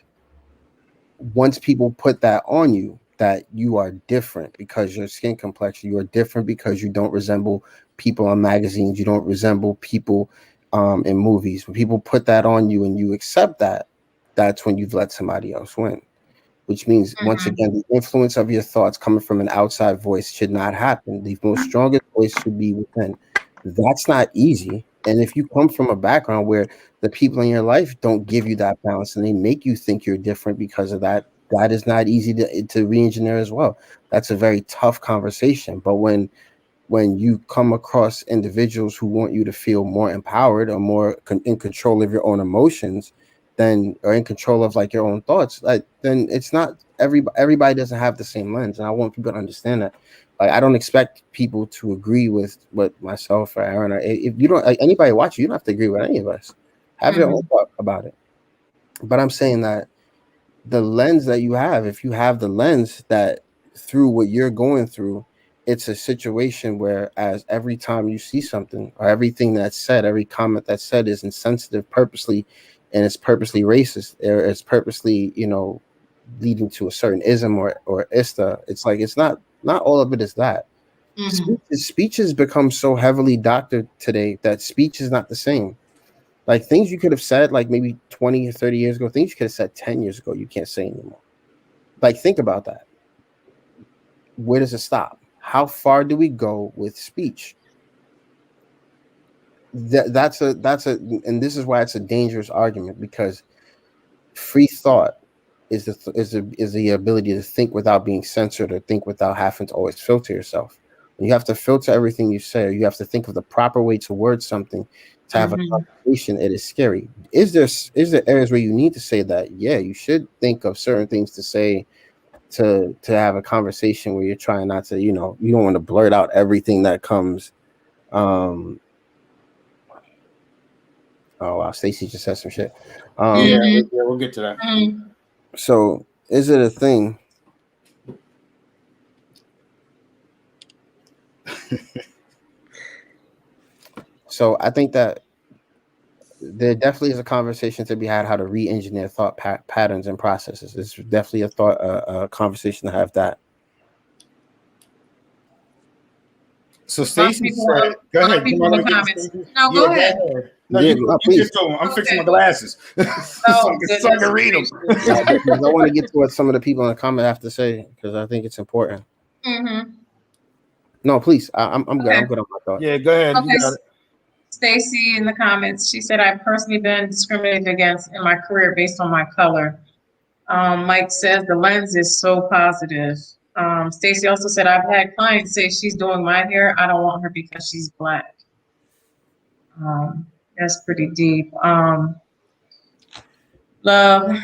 Speaker 4: once people put that on you, that you are different because your skin complexion, you are different because you don't resemble people on magazines, you don't resemble people in movies. When people put that on you and you accept that, that's when you've let somebody else win. Which means, once again, the influence of your thoughts coming from an outside voice should not happen. The most strongest voice should be within. That's not easy. And if you come from a background where the people in your life don't give you that balance and they make you think you're different because of that, that is not easy to re-engineer as well. That's a very tough conversation. But when you come across individuals who want you to feel more empowered or more in control of your own emotions, or in control of like your own thoughts, like, then it's not everybody doesn't have the same lens. And I want people to understand that. Like, I don't expect people to agree with what myself or Aaron, or if you don't, like, anybody watch you don't have to agree with any of us. Have your own thought about it. But I'm saying that the lens that you have, if you have the lens that through what you're going through, it's a situation where, as every time you see something or everything that's said, every comment that's said is insensitive purposely, and it's purposely racist, or it's purposely, leading to a certain ism or ista. It's like, it's not all of it is that. Speech has become so heavily doctored today that speech is not the same. Like things you could have said like maybe 20 or 30 years ago, things you could have said 10 years ago, you can't say anymore. Like think about that. Where does it stop? How far do we go with speech? That's a and this is why it's a dangerous argument, because free thought is the ability to think without being censored or think without having to always filter yourself. When you have to filter everything you say, or you have to think of the proper way to word something to have a conversation. It is scary. Is there areas where you need to say that? Yeah, you should think of certain things to say to have a conversation where you're trying not to, you don't want to blurt out everything that comes. Oh wow, Stacey just said some shit.
Speaker 1: Yeah, we'll get to that.
Speaker 4: So is it a thing? So I think that there definitely is a conversation to be had how to re-engineer thought patterns and processes. It's definitely a conversation to have that.
Speaker 1: So Stacey said, "Go ahead."
Speaker 2: People in the comments. No, go ahead.
Speaker 1: No, please. I'm fixing my glasses so I can read them.
Speaker 4: I want to get to what some of the people in the comment have to say because I think it's important. No, please. I'm good. I'm good on my thought.
Speaker 1: Yeah, go ahead.
Speaker 2: Okay. Stacy in the comments, she said, I've personally been discriminated against in my career based on my color. Mike says the lens is so positive. Stacy also said, I've had clients say she's doing my hair. I don't want her because she's Black. That's pretty deep. Love.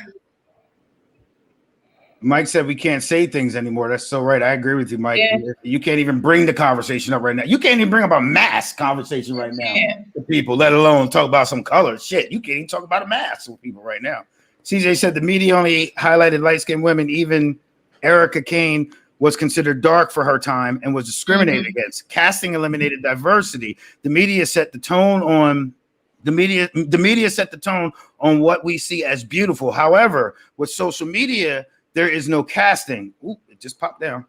Speaker 1: Mike said we can't say things anymore. That's so right. I agree with you, Mike. Yeah. You can't even bring the conversation up right now. You can't even bring up a mask conversation right now to people, let alone talk about some color. Shit, you can't even talk about a mask with people right now. CJ said the media only highlighted light-skinned women. Even Erica Kane was considered dark for her time and was discriminated against. Casting eliminated diversity. The media set the tone on the media set the tone on what we see as beautiful. However, with social media, there is no casting. Ooh, it just popped down.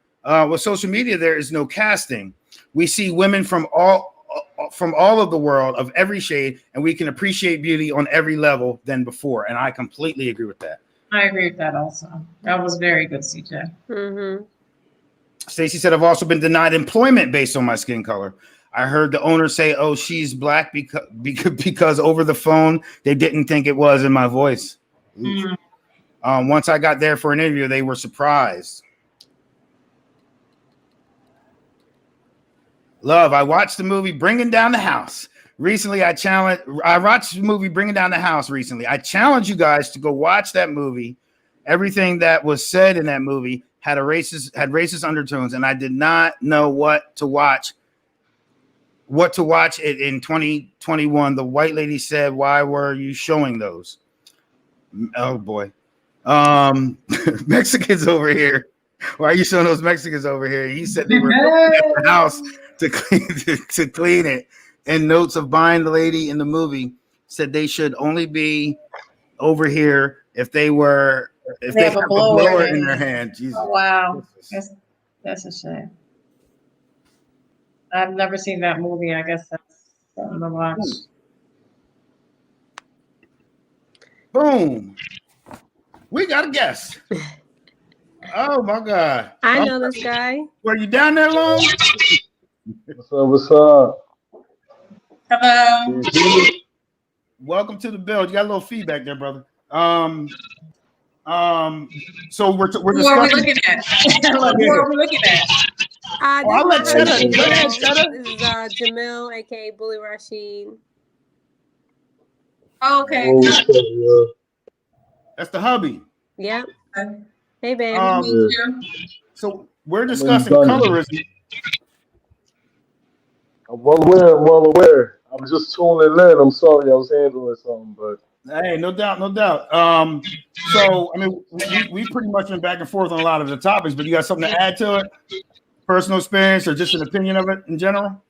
Speaker 1: With social media, there is no casting. We see women from all of the world of every shade, and we can appreciate beauty on every level than before. And I completely agree with that.
Speaker 2: I agree with that also. That was very good, CJ.
Speaker 1: Stacey said, I've also been denied employment based on my skin color. I heard the owner say, oh, she's Black because over the phone, they didn't think it was in my voice. Once I got there for an interview, they were surprised. Love, I watched the movie Bringing Down the House. Recently, I watched the movie Bringing Down the House recently. I challenge you guys to go watch that movie. Everything that was said in that movie had racist undertones, and I did not know what to watch it in 2021. The white lady said, why were you showing those? Oh boy. Mexicans over here. Why are you showing those Mexicans over here? He said they were at the house to clean it. And notes of buying the lady in the movie said they should only be over here if they have a blower in their hand. Jesus.
Speaker 2: Oh, wow. That's a shame. I've never seen that movie. I guess that's something to watch.
Speaker 1: Boom. We got a guest. Oh my God.
Speaker 3: I know this guy.
Speaker 1: Were you down there long?
Speaker 6: What's up?
Speaker 2: Hello.
Speaker 1: Welcome to the build. You got a little feedback there, brother. So we're discussing.
Speaker 2: Who are we looking at? Who are we looking at?
Speaker 1: I'll let Cheddar. Go ahead, Cheddar.
Speaker 3: This is Jamil, aka Bully Rashid.
Speaker 2: Oh, okay.
Speaker 1: That's the hubby.
Speaker 3: Yep. Hey, baby.
Speaker 1: So we're discussing colorism.
Speaker 6: I'm well aware. I'm just tuning in. I'm sorry, I was handling something, but
Speaker 1: hey, no doubt. So I mean, we pretty much been back and forth on a lot of the topics, but you got something to add to it? Personal experience or just an opinion of it in general?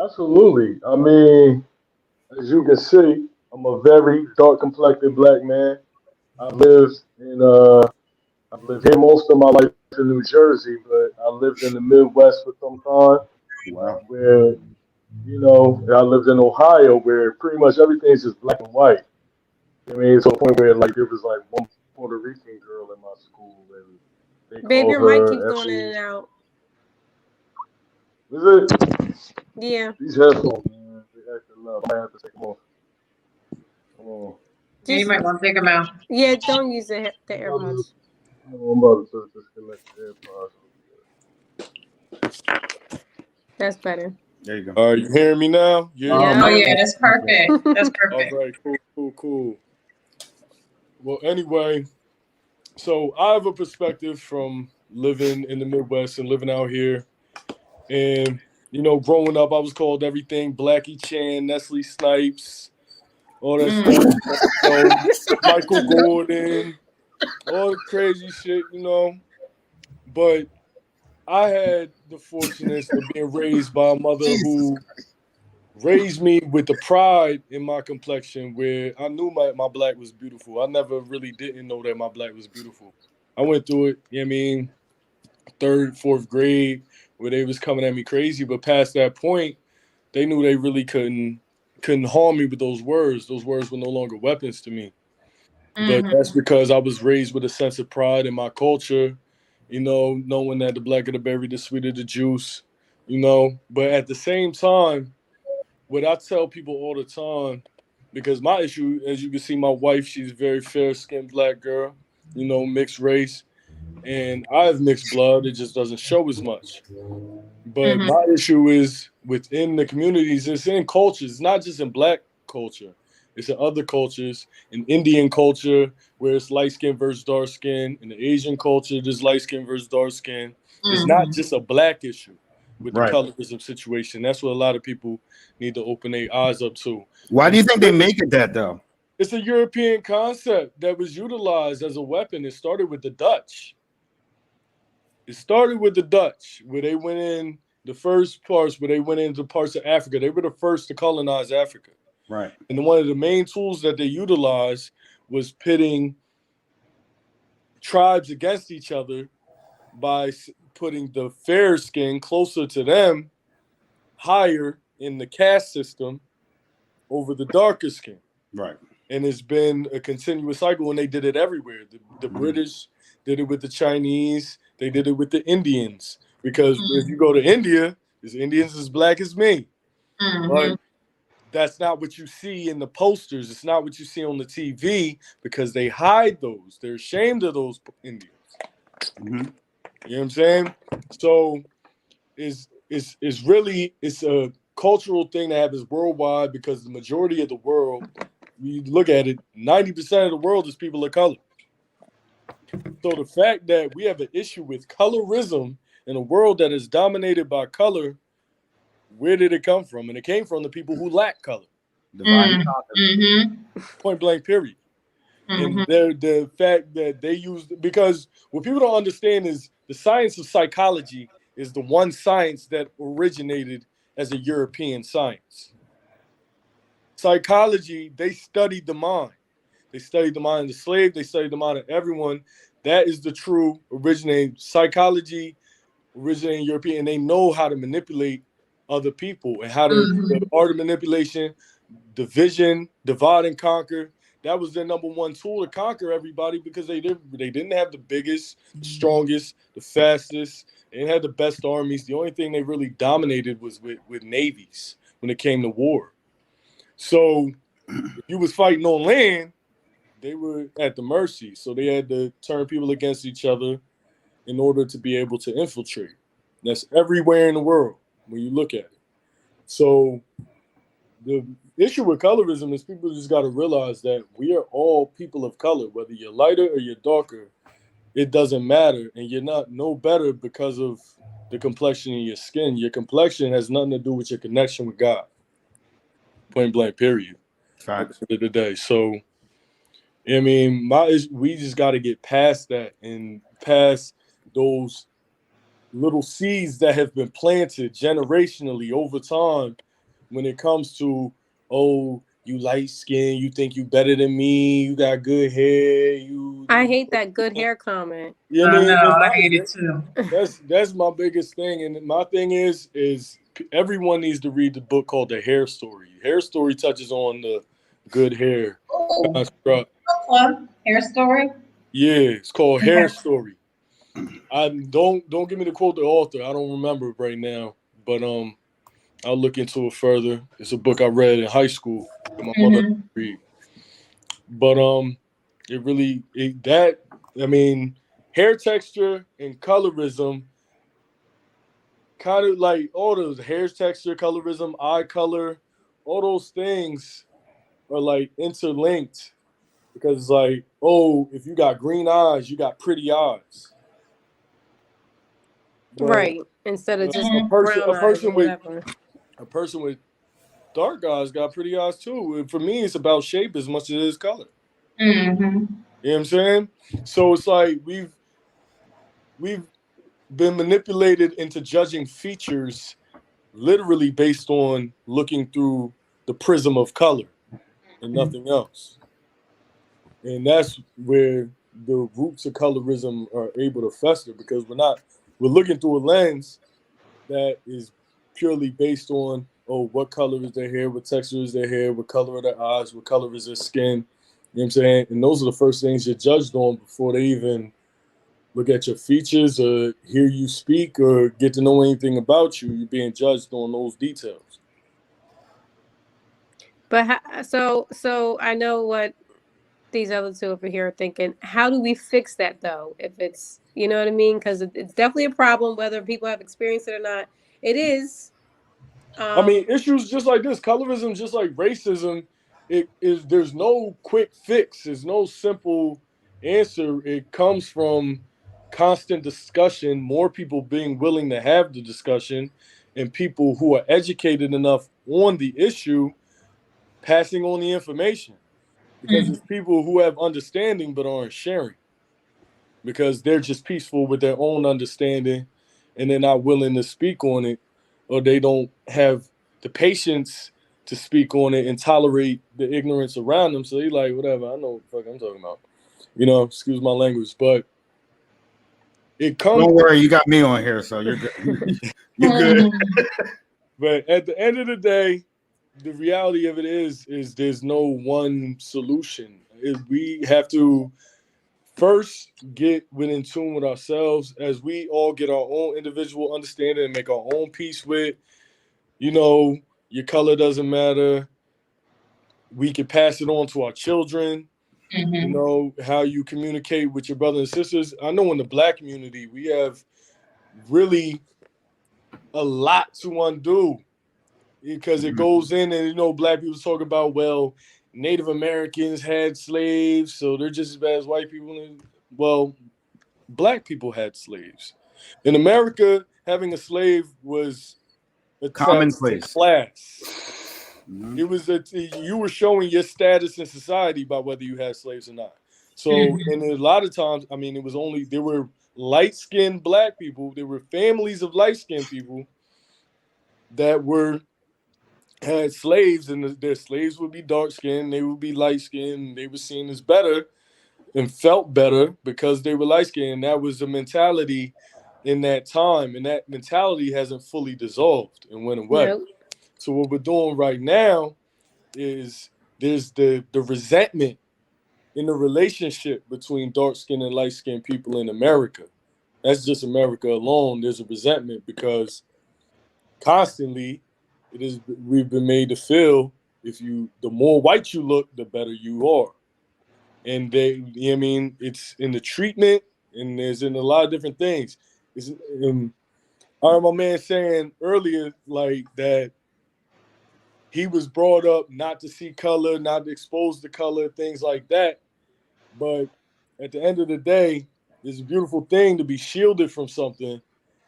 Speaker 6: Absolutely. I mean, as you can see, I'm a very dark complected Black man. I've lived here most of my life in New Jersey, but I lived in the Midwest for some time.
Speaker 1: Wow.
Speaker 6: Where you know, and I lived in Ohio where pretty much everything's just black and white. I mean, to a point where like there was like one Puerto Rican girl in my school, and they
Speaker 3: Babe,
Speaker 6: called
Speaker 3: your mic keeps
Speaker 6: her
Speaker 3: going in
Speaker 6: FC.
Speaker 3: and out.
Speaker 6: Is it?
Speaker 3: Yeah.
Speaker 6: These headphones, man, they acting up. I have to take them off. Come on.
Speaker 2: Yeah, you
Speaker 3: Just
Speaker 2: might want to take them out.
Speaker 3: yeah, don't use the
Speaker 6: I'm about to,
Speaker 3: AirPods.
Speaker 6: I'm about to disconnect the AirPods.
Speaker 3: That's better.
Speaker 1: There you go.
Speaker 7: All right, you hearing me now? Yeah.
Speaker 2: Oh
Speaker 1: Much
Speaker 2: yeah,
Speaker 1: better.
Speaker 2: that's perfect. That's
Speaker 7: All
Speaker 2: perfect.
Speaker 7: right, cool. Well, anyway, so I have a perspective from living in the Midwest and living out here. And, growing up, I was called everything Blackie Chan, Nestle Snipes, all that stuff.
Speaker 2: Mm.
Speaker 7: Michael Gordon, all the crazy shit. But I had the fortunate of being raised by a mother
Speaker 1: Jesus
Speaker 7: who raised me with the pride in my complexion where I knew my black was beautiful. I never really didn't know that my black was beautiful. I went through it, third, fourth grade, where they was coming at me crazy. But past that point, they knew they really couldn't harm me with those words. Those words were no longer weapons to me. But
Speaker 2: Mm-hmm.
Speaker 7: that's because I was raised with a sense of pride in my culture, knowing that the blacker the berry, the sweeter the juice. But at the same time, what I tell people all the time, because my issue, as you can see, my wife, she's a very fair-skinned black girl, mixed race, and I have mixed blood. It just doesn't show as much. But
Speaker 2: Mm-hmm.
Speaker 7: my issue is within the communities, it's in cultures. It's not just in black culture. It's in other cultures, in Indian culture, where it's light skin versus dark skin. In the Asian culture, there's light skin versus dark skin. It's not
Speaker 2: Mm-hmm.
Speaker 7: just a black issue with the
Speaker 1: Right.
Speaker 7: colorism situation. That's what a lot of people need to open their eyes up to.
Speaker 1: Why do
Speaker 7: And
Speaker 1: you think they make it that though?
Speaker 7: it's a European concept that was utilized as a weapon. It started with the Dutch. It started with the Dutch, where they went in the first parts, where they went into parts of Africa. They were the first to colonize Africa.
Speaker 1: Right.
Speaker 7: And one of the main tools that they utilized was pitting tribes against each other by putting the fair skin closer to them, higher in the caste system over the darker skin.
Speaker 1: Right.
Speaker 7: And it's been a continuous cycle, and they did it everywhere. The British did it with the Chinese. They did it with the Indians. Because if you go to India, there's Indians as black as me.
Speaker 2: Mm-hmm.
Speaker 7: But that's not what you see in the posters. It's not what you see on the TV because they hide those. They're ashamed of those Indians.
Speaker 1: Mm-hmm.
Speaker 7: You know what I'm saying? So it's a cultural thing that happens worldwide because the majority of the world, you look at it, 90% of the world is people of color. So the fact that we have an issue with colorism in a world that is dominated by color, where did it come from? And it came from the people who lack color.
Speaker 1: Divine
Speaker 2: Mm-hmm.
Speaker 7: Point blank, period.
Speaker 2: Mm-hmm.
Speaker 7: And the fact that they used, because what people don't understand is the science of psychology is the one science that originated as a European science. Psychology, they studied the mind. They studied the mind of the slave. They studied the mind of everyone. That is the true originating psychology, originating European. And they know how to manipulate other people and how to the art of manipulation, division, divide and conquer. That was their number one tool to conquer everybody because they didn't have the biggest, the strongest, the fastest. They didn't have the best armies. The only thing they really dominated was with navies when it came to war. So if you was fighting on land, they were at the mercy. So they had to turn people against each other in order to be able to infiltrate. That's everywhere in the world when you look at it. So the issue with colorism is people just got to realize that we are all people of color, whether you're lighter or you're darker. It doesn't matter, and you're not no better because of the complexion of your skin. Your complexion has nothing to do with your connection with God. Point blank, period. At
Speaker 1: facts.
Speaker 7: the end of the day. So, I mean, we just got to get past that and past those little seeds that have been planted generationally over time when it comes to, oh, you light skin, you think you better than me, you got good hair,
Speaker 3: I hate that good hair comment.
Speaker 7: you know
Speaker 2: I
Speaker 7: what I
Speaker 2: know,
Speaker 7: mean?
Speaker 2: I hate it too.
Speaker 7: That's my biggest thing. And my thing is everyone needs to read the book called The Hair Story. Hair Story touches on the good hair
Speaker 2: Oh,
Speaker 7: construct.
Speaker 2: hair story.
Speaker 7: Yeah, it's called Hair
Speaker 2: Okay.
Speaker 7: Story. I don't give me the quote the author. I don't remember it right now, but I'll look into it further. It's a book I read in high school that my mother
Speaker 2: Mhm.
Speaker 7: read. But it really I mean, hair texture and colorism, kind of like all those hair texture, colorism, eye color, all those things are like interlinked because it's like, oh, if you got green eyes, you got pretty eyes. But
Speaker 3: Right. Instead of just
Speaker 7: a
Speaker 2: Mhm.
Speaker 7: person
Speaker 3: brown
Speaker 7: a
Speaker 3: eyes or
Speaker 7: person with
Speaker 3: whatever.
Speaker 7: a person with dark eyes got pretty eyes too. For me, it's about shape as much as it is color.
Speaker 2: Mhm.
Speaker 7: You know what I'm saying? So it's like we've been manipulated into judging features literally based on looking through the prism of color and nothing else. And that's where the roots of colorism are able to fester because we're looking through a lens that is purely based on, oh, what color is their hair, what texture is their hair, what color are their eyes, what color is their skin. You know what I'm saying? And those are the first things you're judged on before they even look at your features or hear you speak or get to know anything about you. You're being judged on those details.
Speaker 3: But so I know what these other two over here are thinking. How do we fix that though? If it's, you know what I mean? Because it's definitely a problem, whether people have experienced it or not. It is.
Speaker 7: I mean,
Speaker 3: Um,
Speaker 7: issues just like this, colorism, just like racism, it is there's no quick fix. There's no simple answer. It comes from constant discussion, more people being willing to have the discussion, and people who are educated enough on the issue passing on the information. Because
Speaker 2: Mhm.
Speaker 7: it's people who have understanding but aren't sharing because they're just peaceful with their own understanding and they're not willing to speak on it or they don't have the patience to speak on it and tolerate the ignorance around them. So they like, whatever, I know what the fuck I'm talking about. Excuse my language, but it comes.
Speaker 1: Don't worry, you got me on here, so you're good. You're good.
Speaker 2: Mhm.
Speaker 7: But at the end of the day, the reality of it is there's no one solution. We have to first get in tune with ourselves as we all get our own individual understanding and make our own peace with, you know, your color doesn't matter. We can pass it on to our children,
Speaker 2: Mhm.
Speaker 7: how you communicate with your brothers and sisters. I know in the black community, we have really a lot to undo because it goes in and, black people talk about, well, Native Americans had slaves, so they're just as bad as white people. Well, black people had slaves. In America, having a slave was a test to
Speaker 1: Commonplace.
Speaker 7: class.
Speaker 1: Mhm.
Speaker 7: It was you were showing your status in society by whether you had slaves or not. So,
Speaker 2: Mhm.
Speaker 7: and a lot of times, I mean, there were light skinned black people, there were families of light skinned people that had slaves, and their slaves would be dark skinned, they would be light skinned, they were seen as better and felt better because they were light skinned. That was the mentality in that time, and that mentality hasn't fully dissolved and went away.
Speaker 3: nope.
Speaker 7: So what we're doing right now is there's the resentment in the relationship between dark skinned and light skinned people in America. That's just America alone. There's a resentment because constantly we've been made to feel the more white you look, the better you are. And I mean, it's in the treatment and there's in a lot of different things. I heard my man saying earlier, like that he was brought up not to see color, not to expose the color, things like that. But at the end of the day, it's a beautiful thing to be shielded from something.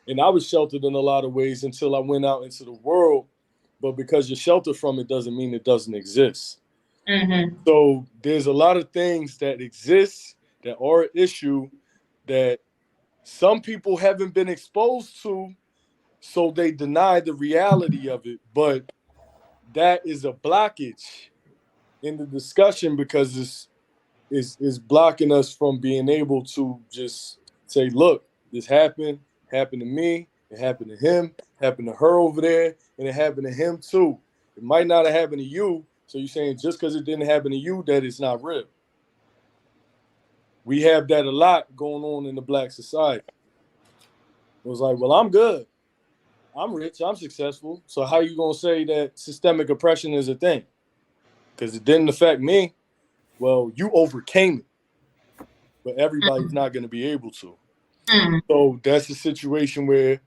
Speaker 7: And I was sheltered in a lot of ways until I went out into the world. But because you're sheltered from it doesn't mean it doesn't exist.
Speaker 2: Mhm.
Speaker 7: So there's a lot of things that exist that are an issue that some people haven't been exposed to, so they deny the reality of it. But that is a blockage in the discussion because it's blocking us from being able to just say, look, this happened to me, It happened to him, happened to her over there, and it happened to him too. It might not have happened to you, so you're saying just because it didn't happen to you that it's not real. We have that a lot going on in the black society. It was like, well, I'm good. I'm rich. I'm successful. So how you going to say that systemic oppression is a thing? Because it didn't affect me. Well, you overcame it, but everybody's not going to be able to. So that's a situation where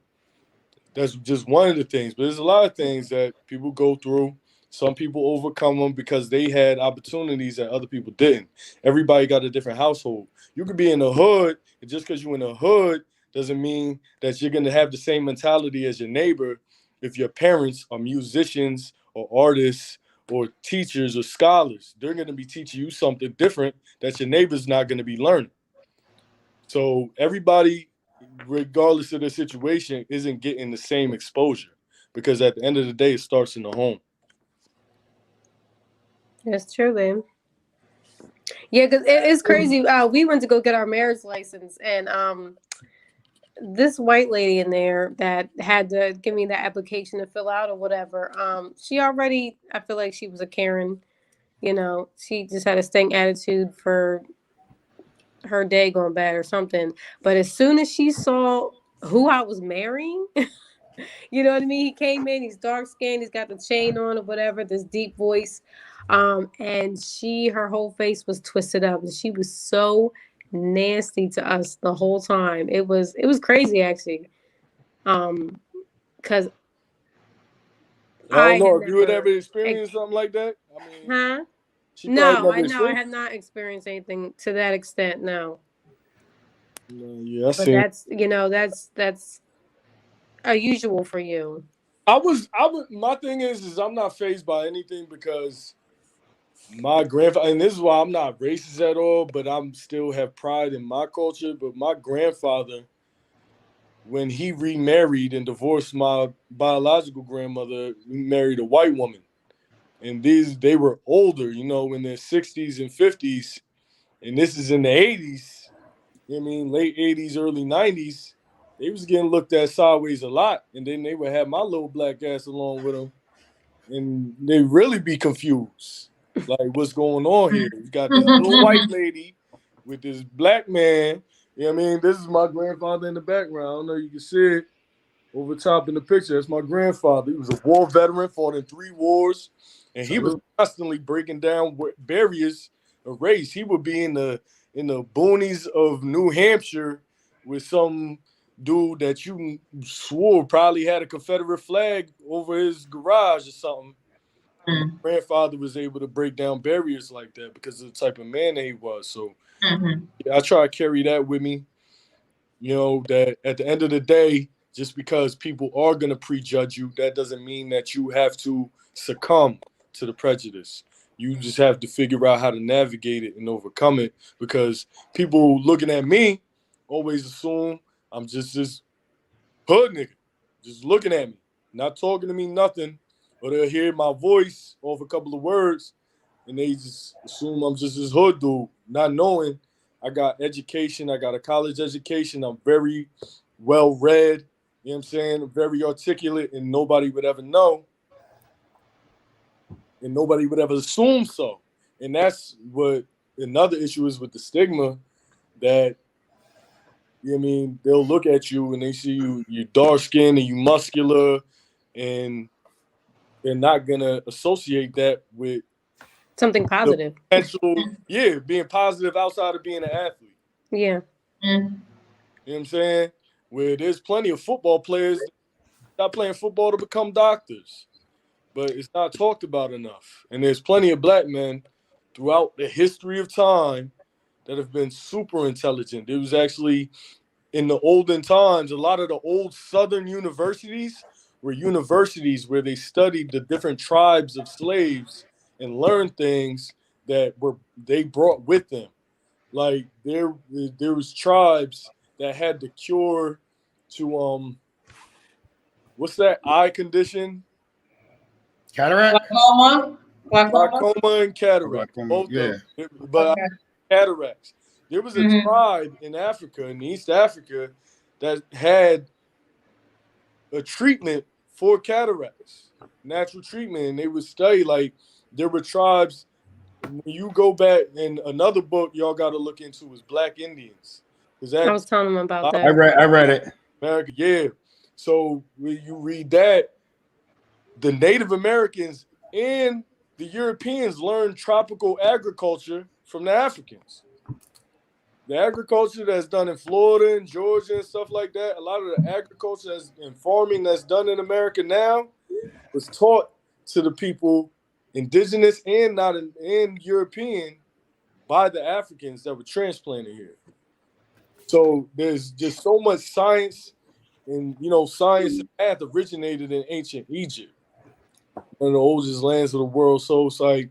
Speaker 7: that's just one of the things. But there's a lot of things that people go through. Some people overcome them because they had opportunities that other people didn't. Everybody got a different household. You could be in the hood, and just because you're in the hood doesn't mean that you're going to have the same mentality as your neighbor if your parents are musicians or artists or teachers or scholars. They're going to be teaching you something different that your neighbor's not going to be learning. So everybody, regardless of their situation, isn't getting the same exposure because at the end of the day, it starts in the home.
Speaker 3: That's true, man. Yeah, because it's crazy. We went to go get our marriage license, and this white lady in there that had to give me that application to fill out or whatever. She already, I feel like she was a Karen. You know, she just had a stank attitude for her day going bad or something. But as soon as she saw who I was marrying, you know what I mean? He came in, he's dark skinned, he's got the chain on or whatever, this deep voice. And her whole face was twisted up, and she was so nasty to us the whole time. It was crazy actually. Because
Speaker 7: I don't know
Speaker 3: had
Speaker 7: if you would ever
Speaker 3: never,
Speaker 7: experience something like that. I mean,
Speaker 3: huh?
Speaker 7: she probably
Speaker 3: No,
Speaker 7: never
Speaker 3: I
Speaker 7: experienced.
Speaker 3: had not experienced anything to that extent. No,
Speaker 7: Yeah, I
Speaker 3: but
Speaker 7: seen.
Speaker 3: that's unusual for you.
Speaker 7: I would. My thing is I'm not fazed by anything because my grandfather, and this is why I'm not racist at all, but I'm still have pride in my culture. But my grandfather, when he remarried and divorced my biological grandmother, married a white woman. And they were older, you know, in their 60s and 50s. And this is in the 80s. I mean, late 80s, early 90s. They was getting looked at sideways a lot. And then they would have my little black ass along with them. And they really be confused. Like, what's going on here? You got this little white lady with this black man. You know what I mean? This is my grandfather in the background. I don't know if you can see it over top in the picture. That's my grandfather. He was a war veteran, fought in 3 wars, and he was constantly breaking down barriers of race. He would be in the boonies of New Hampshire with some dude that you swore probably had a Confederate flag over his garage or something. And my grandfather was able to break down barriers like that because of the type of man that he was. So I try to carry that with me. You know, that at the end of the day, just because people are going to prejudge you, that doesn't mean that you have to succumb to the prejudice. You just have to figure out how to navigate it and overcome it, because people looking at me always assume I'm just this hood nigga, just looking at me, not talking to me nothing, or they'll hear my voice off a couple of words and they just assume I'm just this hood dude, not knowing I got education. I got a college education. I'm very well read. You know what I'm saying? Very articulate, and nobody would ever know. And nobody would ever assume so. And that's what another issue is with the stigma, that, you know what I mean, they'll look at you and they see you're dark skinned and you muscular, and they're not gonna associate that with
Speaker 3: Something positive.
Speaker 7: potential, being positive outside of being an athlete.
Speaker 3: Yeah.
Speaker 7: You know what I'm saying? Where there's plenty of football players that stop playing football to become doctors, but it's not talked about enough. And there's plenty of black men throughout the history of time that have been super intelligent. It was actually, in the olden times, a lot of the old Southern universities were universities where they studied the different tribes of slaves and learned things that they brought with them. Like there was tribes that had the cure to what's that eye condition?
Speaker 1: Cataract?
Speaker 7: Glaucoma and cataract.
Speaker 1: Glaucoma,
Speaker 7: Both
Speaker 1: yeah.
Speaker 7: of them. But cataracts. There was a tribe in Africa, in East Africa, that had a treatment for cataracts, natural treatment. And they would study, like, there were tribes. When you go back in another book, y'all got to look into is Black Indians. Because
Speaker 3: I
Speaker 7: that
Speaker 3: was telling him about
Speaker 1: I
Speaker 3: that.
Speaker 1: read it.
Speaker 7: America, yeah. So when you read that, the Native Americans and the Europeans learned tropical agriculture from the Africans. The agriculture that's done in Florida and Georgia and stuff like that, a lot of the agriculture that's in farming that's done in America now was taught to the people, indigenous and not and European, by the Africans that were transplanted here. So there's just so much science, and science and math originated in ancient Egypt, one of the oldest lands of the world. So it's like,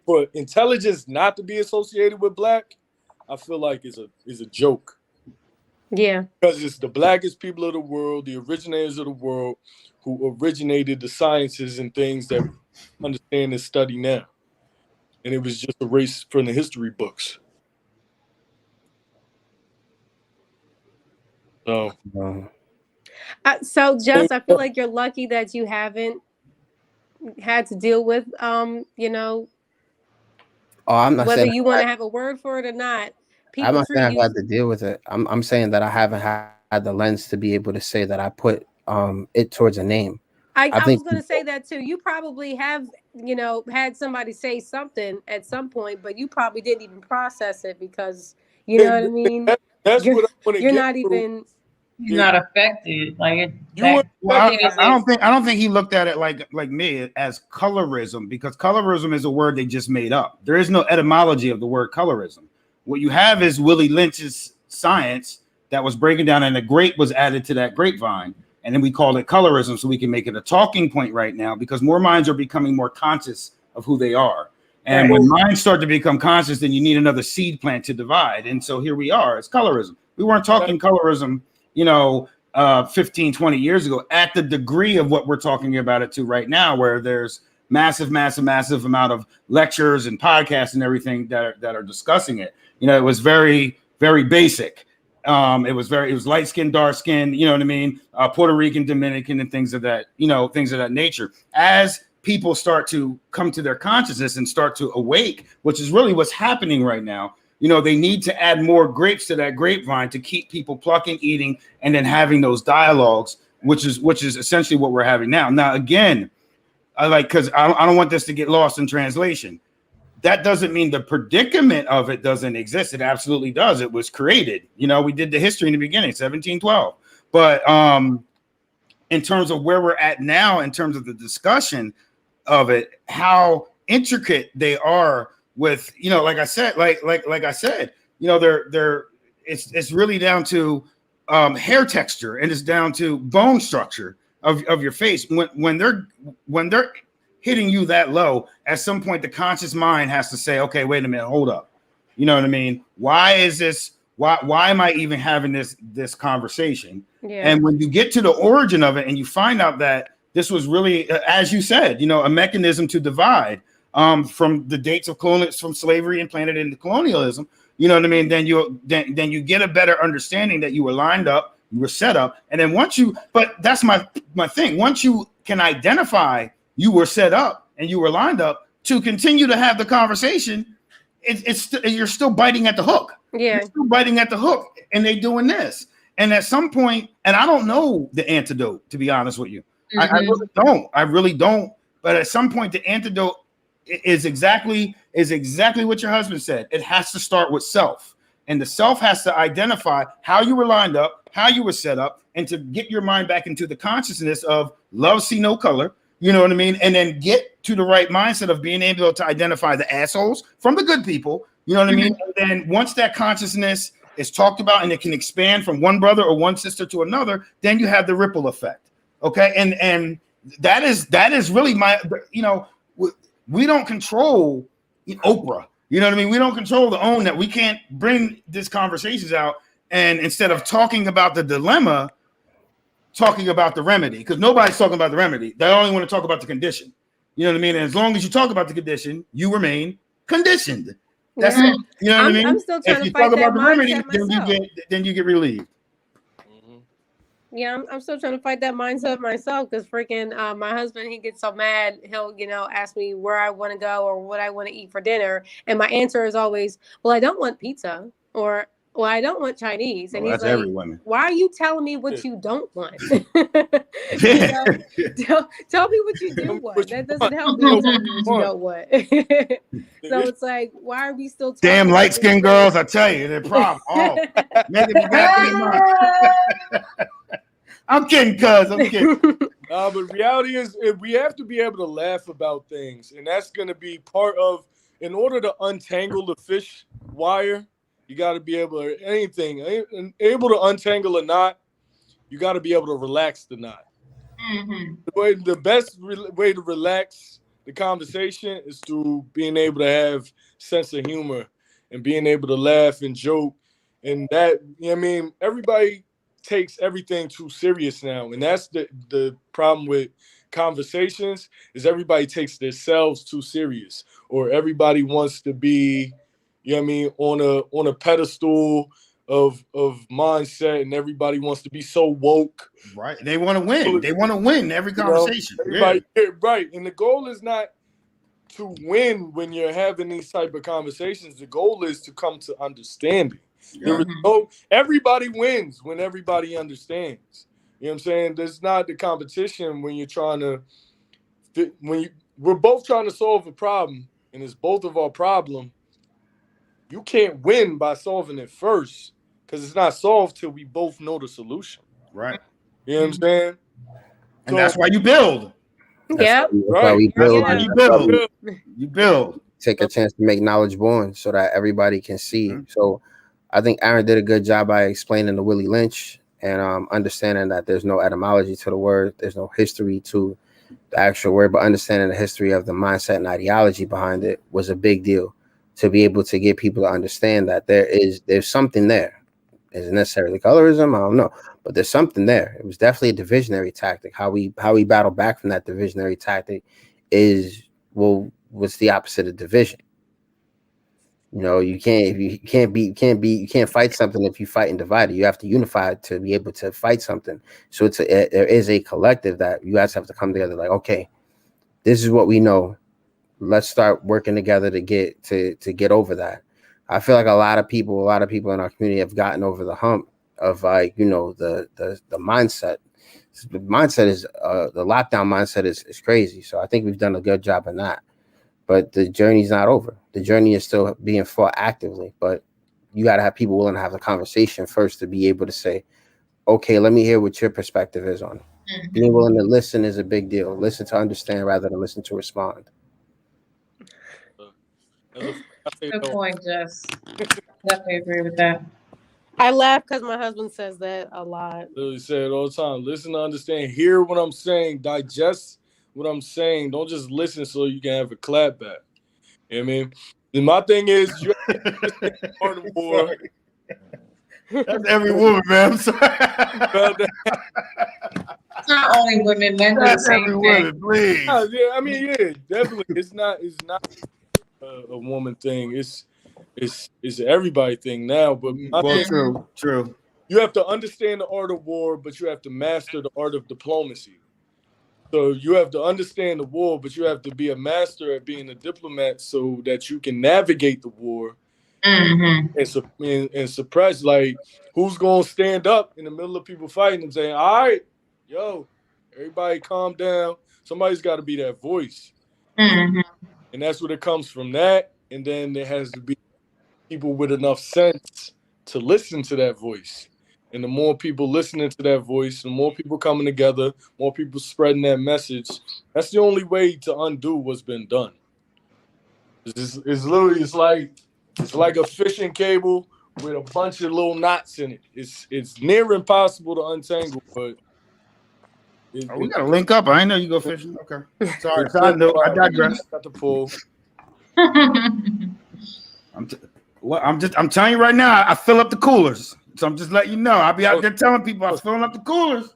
Speaker 7: for intelligence not to be associated with black, I feel like is a joke.
Speaker 3: Yeah.
Speaker 7: Because it's the blackest people of the world, the originators of the world, who originated the sciences and things that we understand and study now. And it was just erased from the history books. So,
Speaker 3: So Just, I feel like you're lucky that you haven't had to deal with,
Speaker 4: Oh, I'm not
Speaker 3: whether
Speaker 4: saying
Speaker 3: you want to have a word for it or not.
Speaker 4: I'm
Speaker 3: People
Speaker 4: not saying
Speaker 3: treat
Speaker 4: I've
Speaker 3: you.
Speaker 4: had to deal with it. I'm saying that I haven't had the lens to be able to say that I put it towards a name.
Speaker 3: I
Speaker 4: think
Speaker 3: was going to say that too. You probably have, had somebody say something at some point, but you probably didn't even process it because, you know what I mean?
Speaker 7: That's
Speaker 3: You're,
Speaker 7: what I want to
Speaker 3: you're
Speaker 7: get
Speaker 3: not
Speaker 7: to.
Speaker 3: even.
Speaker 2: He's not affected. Like
Speaker 7: You weren't
Speaker 1: Well, I
Speaker 7: affected.
Speaker 1: don't think he looked at it like me as colorism, because colorism is a word they just made up. There is no etymology of the word colorism. What you have is Willie Lynch's science that was breaking down, and the grape was added to that grapevine, and then we called it colorism, so we can make it a talking point right now, because more minds are becoming more conscious of who they are. And when minds start to become conscious, then you need another seed plant to divide. And so here we are. It's colorism. We weren't talking colorism, 15, 20 years ago at the degree of what we're talking about it to right now, where there's massive amount of lectures and podcasts and everything that are discussing it. It was very, very basic. It was light skin, dark skin, you know what I mean? Puerto Rican, Dominican, and things of that nature. As people start to come to their consciousness and start to awake, which is really what's happening right now. They need to add more grapes to that grapevine to keep people plucking, eating, and then having those dialogues, which is essentially what we're having now. Now, again, because I don't want this to get lost in translation. That doesn't mean the predicament of it doesn't exist. It absolutely does. It was created. We did the history in the beginning, 1712. But in terms of where we're at now, in terms of the discussion of it, how intricate they are with, like I said, it's really down to hair texture, and it's down to bone structure of your face. When they're hitting you that low, at some point the conscious mind has to say, okay, wait a minute, hold up. You know what I mean? Why is this? Why am I even having this conversation?
Speaker 3: Yeah.
Speaker 1: And when you get to the origin of it and you find out that this was really, as you said, a mechanism to divide, from the dates of from slavery implanted into colonialism, you know what I mean? Then you get a better understanding that you were lined up, you were set up, and then but that's my thing. Once you can identify you were set up and you were lined up to continue to have the conversation, you're still biting at the hook.
Speaker 3: Yeah,
Speaker 1: you're still biting at the hook, and they doing this. And at some point, and I don't know the antidote, to be honest with you.
Speaker 2: Mm-hmm.
Speaker 1: I really don't. But at some point, the antidote is exactly what your husband said. It has to start with self, and the self has to identify how you were lined up, how you were set up, and to get your mind back into the consciousness of love, see no color. You know what I mean? And then get to the right mindset of being able to identify the assholes from the good people. You know what I mean? And then once that consciousness is talked about and it can expand from one brother or one sister to another, then you have the ripple effect. Okay. And that is really we don't control Oprah. You know what I mean? We don't control the own that. We can't bring these conversations out. And instead of talking about the dilemma, talking about the remedy, because nobody's talking about the remedy. They only want to talk about the condition. You know what I mean? And as long as you talk about the condition, you remain conditioned. That's it. You know what I mean?
Speaker 3: I'm still trying
Speaker 1: if
Speaker 3: to
Speaker 1: you
Speaker 3: fight
Speaker 1: talk
Speaker 3: that
Speaker 1: about the remedy,
Speaker 3: mindset myself.
Speaker 1: then you get relieved.
Speaker 3: Yeah, I'm still trying to fight that mindset myself because freaking my husband, he gets so mad. He'll, ask me where I want to go or what I want to eat for dinner. And my answer is always, well, I don't want pizza or, well, I don't want Chinese. And
Speaker 1: Well,
Speaker 3: he's
Speaker 1: that's
Speaker 3: like,
Speaker 1: every woman.
Speaker 3: why are you telling me what you don't want?
Speaker 1: Yeah.
Speaker 3: Tell me what you
Speaker 7: Tell
Speaker 3: do
Speaker 7: me
Speaker 3: want.
Speaker 7: what you
Speaker 3: That doesn't
Speaker 7: want.
Speaker 3: help me to tell you what you
Speaker 7: Want.
Speaker 3: don't want. So it's like, why are we still talking
Speaker 1: Damn
Speaker 3: about
Speaker 1: light
Speaker 3: this
Speaker 1: skinned
Speaker 3: thing?
Speaker 1: girls, I tell you, they're a problem. Oh, maybe you got me in mind. I'm kidding, cuz. I'm kidding.
Speaker 7: But reality is, we have to be able to laugh about things, and that's going to be part of. In order to untangle the fish wire, you got to be able to able to untangle a knot. You got to be able to relax the knot.
Speaker 2: Mhm.
Speaker 7: The best way to relax the conversation is through being able to have sense of humor and being able to laugh and joke, and that, I mean, everybody takes everything too serious now, and that's the problem with conversations is everybody takes themselves too serious, or everybody wants to be, on a pedestal of mindset, and everybody wants to be so woke.
Speaker 1: Right. They want to win. They want to win every conversation.
Speaker 7: Everybody, right. And the goal is not to win when you're having these type of conversations. The goal is to come to understanding.
Speaker 1: Yeah.
Speaker 7: Everybody wins when everybody understands. You know what I'm saying? There's not the competition when you're trying to we're both trying to solve a problem, and it's both of our problem. You can't win by solving it first because it's not solved till we both know the solution.
Speaker 1: Right.
Speaker 7: You know what I'm saying?
Speaker 1: And that's why you build.
Speaker 3: Yep.
Speaker 4: That's why we
Speaker 1: That's
Speaker 4: build.
Speaker 1: why
Speaker 3: Yeah.
Speaker 1: you build. You build.
Speaker 4: Take a chance to make knowledge born so that everybody can see.
Speaker 1: Mm-hmm.
Speaker 4: So I think Aaron did a good job by explaining the Willie Lynch and understanding that there's no etymology to the word, there's no history to the actual word, but understanding the history of the mindset and ideology behind it was a big deal to be able to get people to understand that there's something there. Is it necessarily colorism? I don't know, but there's something there. It was definitely a divisionary tactic. How we battle back from that divisionary tactic is, well, what's the opposite of division? You can't fight something if you fight and divide it. You have to unify to be able to fight something. So there is a collective that you guys have to come together. Like, okay, this is what we know. Let's start working together to get over that. I feel like a lot of people in our community have gotten over the hump of the mindset. The mindset is the lockdown mindset is crazy. So I think we've done a good job in that. But the journey's not over. The journey is still being fought actively. But you got to have people willing to have the conversation first to be able to say, okay, let me hear what your perspective is on it.
Speaker 2: Mhm.
Speaker 4: Being willing to listen is a big deal. Listen to understand rather than listen to respond.
Speaker 2: Good point, Jess. Definitely agree with that.
Speaker 3: I laugh because my husband says that a lot.
Speaker 7: Literally say it all the time. Listen to understand. Hear what I'm saying. Digest what I'm saying. Don't just listen so you can have a clap back. You know what I mean? And my thing is, you have to understand the art of war.
Speaker 1: That's every woman, man. I'm sorry.
Speaker 2: It's not only women, men do the
Speaker 1: That's
Speaker 2: same
Speaker 1: every
Speaker 2: thing.
Speaker 1: woman, please.
Speaker 7: Yeah, I mean, yeah, definitely. It's not a woman thing. It's everybody thing now. But my
Speaker 1: Well,
Speaker 7: thing,
Speaker 1: true.
Speaker 7: you have to understand the art of war, but you have to master the art of diplomacy. So you have to understand the war, but you have to be a master at being a diplomat so that you can navigate the war and suppress. Like, who's going to stand up in the middle of people fighting and saying, all right, yo, everybody calm down. Somebody's got to be that voice. And that's what it comes from that. And then there has to be people with enough sense to listen to that voice. And the more people listening to that voice, the more people coming together, more people spreading that message. That's the only way to undo what's been done. It's literally it's like a fishing cable with a bunch of little knots in it. It's near impossible to untangle, but
Speaker 1: We gotta link up. I know you go fishing. Okay. Sorry, side note. I digress.
Speaker 7: Got the pull.
Speaker 1: I'm telling you right now, I fill up the coolers. So I'm just letting you know. I'll be out there telling people I'm filling up the coolers.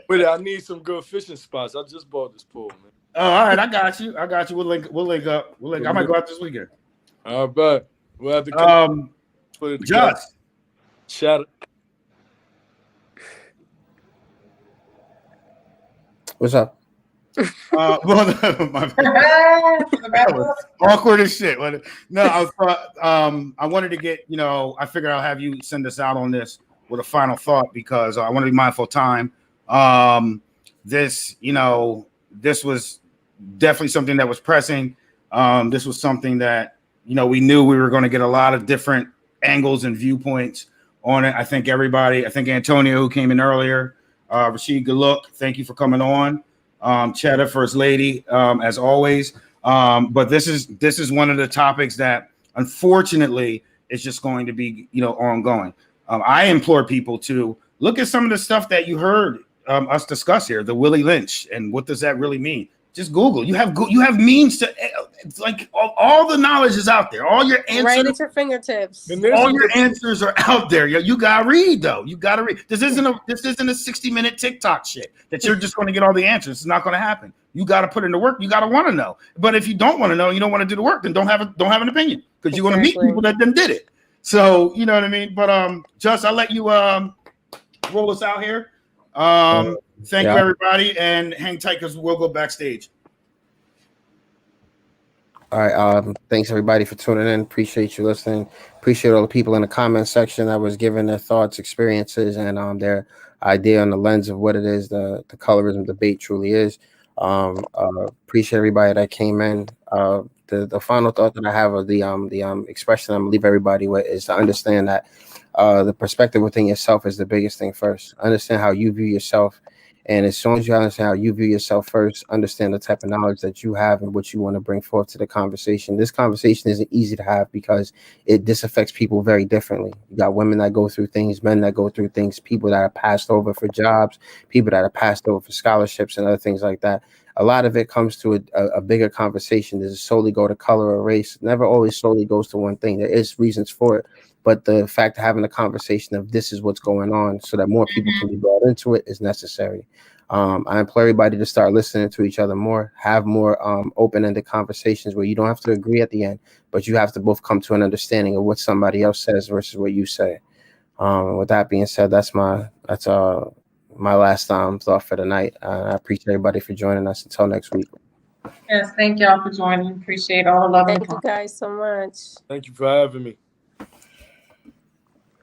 Speaker 7: Wait, I need some good fishing spots. I just bought this pole, man.
Speaker 1: Oh, all right, I got you. We'll link up. I might go out this weekend.
Speaker 7: All right, we'll have to
Speaker 1: Just
Speaker 7: shout
Speaker 4: What's up?
Speaker 1: Well, that was awkward as shit. No, I wanted to get, I figured I'll have you send us out on this with a final thought because I want to be mindful of time. This was definitely something that was pressing. This was something that, we knew we were going to get a lot of different angles and viewpoints on it. I think Antonio, who came in earlier, Rashid Galuk, thank you for coming on. Cheddar, First Lady, as always. But this is one of the topics that unfortunately is just going to be, ongoing. I implore people to look at some of the stuff that you heard us discuss here, the Willie Lynch, and what does that really mean? Just Google. You have means to, it's like all the knowledge is out there. All your answers,
Speaker 3: right at your fingertips.
Speaker 1: all your answers are out there. You gotta read though. You gotta read. This isn't a 60-minute TikTok shit that you're just going to get all the answers. It's not going to happen. You got to put in the work. You got to want to know. But if you don't want to know, you don't want to do the work, then don't have an opinion because you're going to meet people that then did it. So you know what I mean. But Just I'll let you roll us out here. Thank you everybody, and hang tight because we'll go backstage.
Speaker 4: All right. Thanks everybody for tuning in. Appreciate you listening. Appreciate all the people in the comment section that was giving their thoughts, experiences, and their idea on the lens of what it is the colorism debate truly is. Appreciate everybody that came in. The final thought that I have of the expression I'm gonna leave everybody with is to understand that the perspective within yourself is the biggest thing first. Understand how you view yourself. And as soon as you understand how you view yourself first, understand the type of knowledge that you have and what you want to bring forth to the conversation. This conversation isn't easy to have because this affects people very differently. You got women that go through things, men that go through things, people that are passed over for jobs, people that are passed over for scholarships and other things like that. A lot of it comes to a bigger conversation. Does it solely go to color or race? It never always solely goes to one thing. There is reasons for it. But the fact of having a conversation of this is what's going on so that more people can be brought into it is necessary. I implore everybody to start listening to each other more, have more open-ended conversations where you don't have to agree at the end, but you have to both come to an understanding of what somebody else says versus what you say. With that being said, that's my last thought for the night. I appreciate everybody for joining us. Until next week.
Speaker 2: Yes, thank y'all for joining. Appreciate all the love.
Speaker 3: Thank you guys so much.
Speaker 7: Thank you for having me.